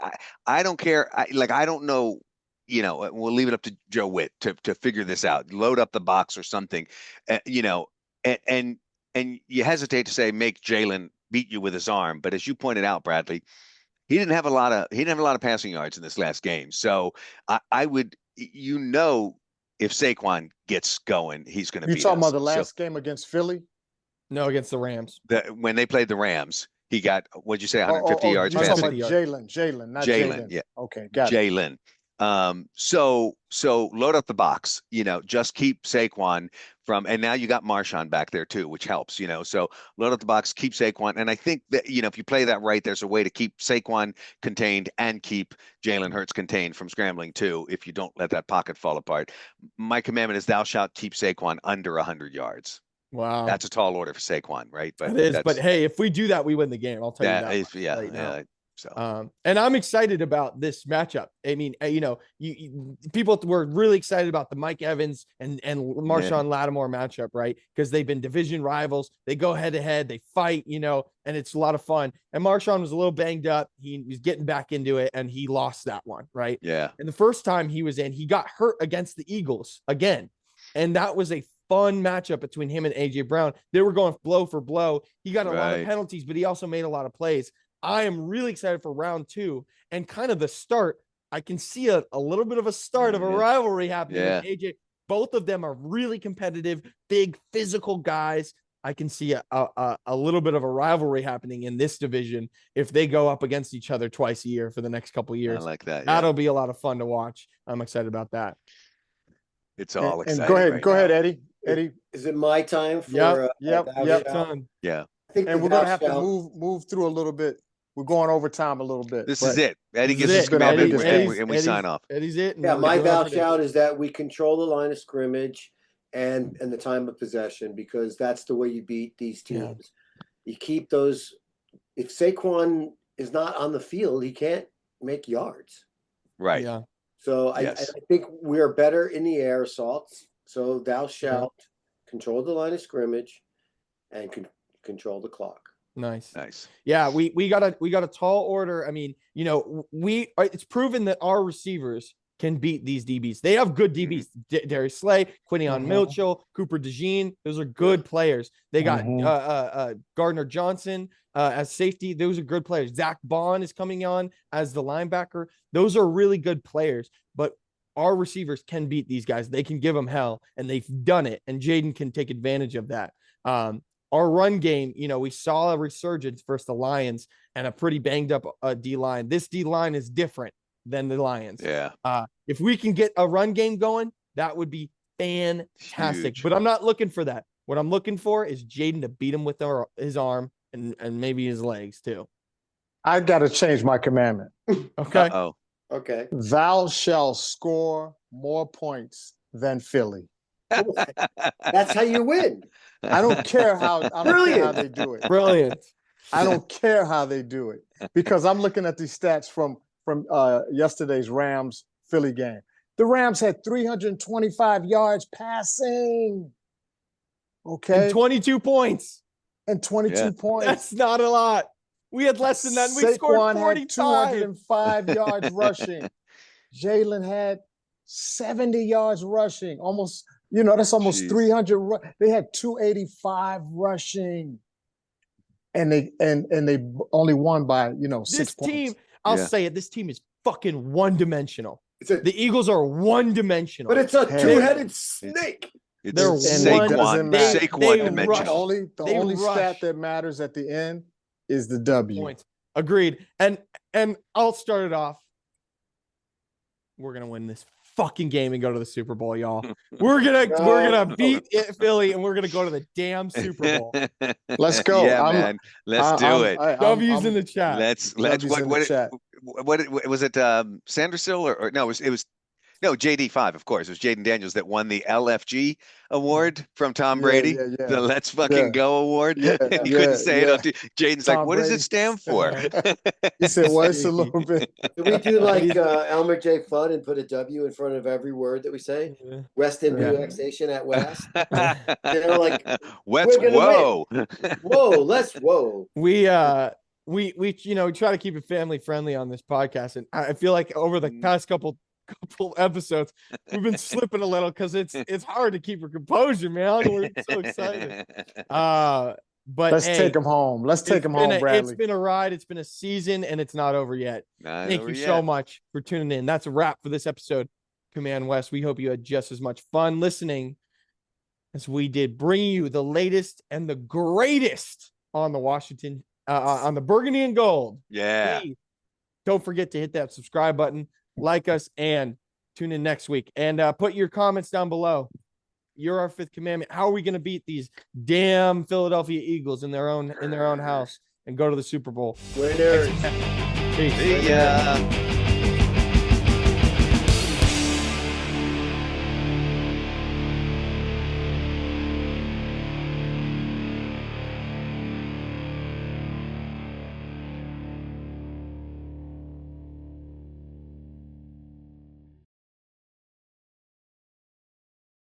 [SPEAKER 4] I don't care. I don't know. We'll leave it up to Joe Witt to figure this out. Load up the box or something, and you hesitate to say make Jalen beat you with his arm, but as you pointed out, Bradley, he didn't have a lot of passing yards in this last game. So I would, if Saquon gets going, he's going to be.
[SPEAKER 3] You talking about the last game against Philly?
[SPEAKER 1] No, against the Rams.
[SPEAKER 4] When they played the Rams, he got, what'd you say, 150 yards passing?
[SPEAKER 3] You're talking about Jalen, not Jalen.
[SPEAKER 4] Yeah.
[SPEAKER 3] Okay, got
[SPEAKER 4] it. Jalen. So load up the box, just keep Saquon from, and now you got Marshawn back there too, which helps, so load up the box, keep Saquon. And I think that, if you play that right, there's a way to keep Saquon contained and keep Jalen Hurts contained from scrambling too, if you don't let that pocket fall apart. My commandment is thou shalt keep Saquon under 100 yards.
[SPEAKER 1] Wow.
[SPEAKER 4] That's a tall order for Saquon, right?
[SPEAKER 1] But it is. But hey, if we do that, we win the game. I'll tell you that.
[SPEAKER 4] Yeah. So,
[SPEAKER 1] And I'm excited about this matchup. I mean, people were really excited about the Mike Evans and Marshawn Lattimore matchup, right? Because they've been division rivals. They go head to head, they fight, and it's a lot of fun. And Marshawn was a little banged up. He was getting back into it, and he lost that one, right?
[SPEAKER 4] Yeah.
[SPEAKER 1] And the first time he was in, he got hurt against the Eagles again, and that was a fun matchup between him and AJ Brown. They were going blow for blow. He got a lot of penalties, but he also made a lot of plays. I am really excited for round 2 and kind of the start. I can see a little bit of a start of a rivalry happening with AJ. Both of them are really competitive, big physical guys. I can see a little bit of a rivalry happening in this division if they go up against each other twice a year for the next couple of years.
[SPEAKER 4] I like that.
[SPEAKER 1] That'll be a lot of fun to watch. I'm excited about that.
[SPEAKER 4] It's all exciting.
[SPEAKER 3] And go ahead, Eddie. Eddie,
[SPEAKER 2] is it my time for?
[SPEAKER 3] Yep.
[SPEAKER 4] Yeah.
[SPEAKER 2] I think
[SPEAKER 3] and we're gonna have to move through a little bit. We're going over time a little bit.
[SPEAKER 4] This is it. Eddie gives us commandment and we sign off.
[SPEAKER 1] Eddie's it.
[SPEAKER 2] Yeah, my vow shout is that we control the line of scrimmage and the time of possession, because that's the way you beat these teams. You keep those. If Saquon is not on the field, he can't make yards.
[SPEAKER 4] Right.
[SPEAKER 1] Yeah.
[SPEAKER 2] So I think we are better in the air assaults. So thou shalt control the line of scrimmage and control the clock.
[SPEAKER 1] Nice.
[SPEAKER 2] Yeah,
[SPEAKER 1] we got a tall order. I mean, it's proven that our receivers can beat these DBs. They have good DBs. Darius Slay, Quinion Mitchell, Cooper DeJean. Those are good players. They got Gardner Johnson as safety. Those are good players. Zach Bond is coming on as the linebacker. Those are really good players. But our receivers can beat these guys. They can give them hell, and they've done it. And Jayden can take advantage of that. Our run game, we saw a resurgence versus the Lions and a pretty banged up D-line. This D-line is different than the Lions.
[SPEAKER 4] Yeah.
[SPEAKER 1] If we can get a run game going, that would be fantastic.
[SPEAKER 4] Huge.
[SPEAKER 1] But I'm not looking for that. What I'm looking for is Jayden to beat him with his arm and maybe his legs too.
[SPEAKER 3] I got to change my commandment.
[SPEAKER 1] Okay.
[SPEAKER 4] Uh-oh.
[SPEAKER 2] Okay.
[SPEAKER 3] Thou shalt score more points than Philly.
[SPEAKER 2] That's how you win.
[SPEAKER 3] I don't care how they do it.
[SPEAKER 1] Brilliant.
[SPEAKER 3] I don't care how they do it, because I'm looking at these stats from yesterday's Rams Philly game. The Rams had 325 yards passing. Okay.
[SPEAKER 1] And 22 points.
[SPEAKER 3] And 22 points.
[SPEAKER 1] That's not a lot. We had less than that. And we scored 45.
[SPEAKER 3] Had 205 yards rushing. Jalen had 70 yards rushing. Almost, that's almost 300. They had 285 rushing. And they only won by, 6 points.
[SPEAKER 1] This team, I'll say it, this team is fucking one-dimensional. The Eagles are one-dimensional.
[SPEAKER 2] But it's a two-headed snake.
[SPEAKER 4] They're one-dimensional.
[SPEAKER 3] The only stat that matters at the end is the W.
[SPEAKER 1] Points. Agreed. And I'll start it off. We're gonna win this fucking game and go to the Super Bowl, y'all. We're gonna beat Philly, and we're gonna go to the damn Super Bowl.
[SPEAKER 3] Let's go.
[SPEAKER 4] Yeah, man. Let's do it.
[SPEAKER 1] W's in the chat.
[SPEAKER 4] Let's what was it? Sandersill or no? It was no JD5, of course. It was Jayden Daniels that won the LFG award from Tom Brady, the Let's Fucking Go award. He couldn't say it. Jayden's like, what does it stand for?
[SPEAKER 3] He said, well, it's a little bit.
[SPEAKER 2] Can we do like Elmer J. Fudd and put a W in front of every word that we say? West and relaxation at West. Like,
[SPEAKER 4] whoa.
[SPEAKER 2] Whoa.
[SPEAKER 1] We try to keep it family friendly on this podcast, and I feel like over the past couple episodes we've been slipping a little because it's hard to keep your composure, man. We're so excited. But
[SPEAKER 3] let's take them home. Let's take them home, Bradley.
[SPEAKER 1] It's been a ride. It's been a season, and it's not over yet. Thank you so much for tuning in. That's a wrap for this episode, Command West. We hope you had just as much fun listening as we did, bringing you the latest and the greatest on the Washington on the Burgundy and Gold.
[SPEAKER 4] Yeah.
[SPEAKER 1] Please don't forget to hit that subscribe button, like us, and tune in next week. And put your comments down below. You're our fifth commandment. How are we going to beat these damn Philadelphia Eagles in their own house and go to the Super Bowl?
[SPEAKER 2] Winners.
[SPEAKER 1] Peace.
[SPEAKER 4] See ya.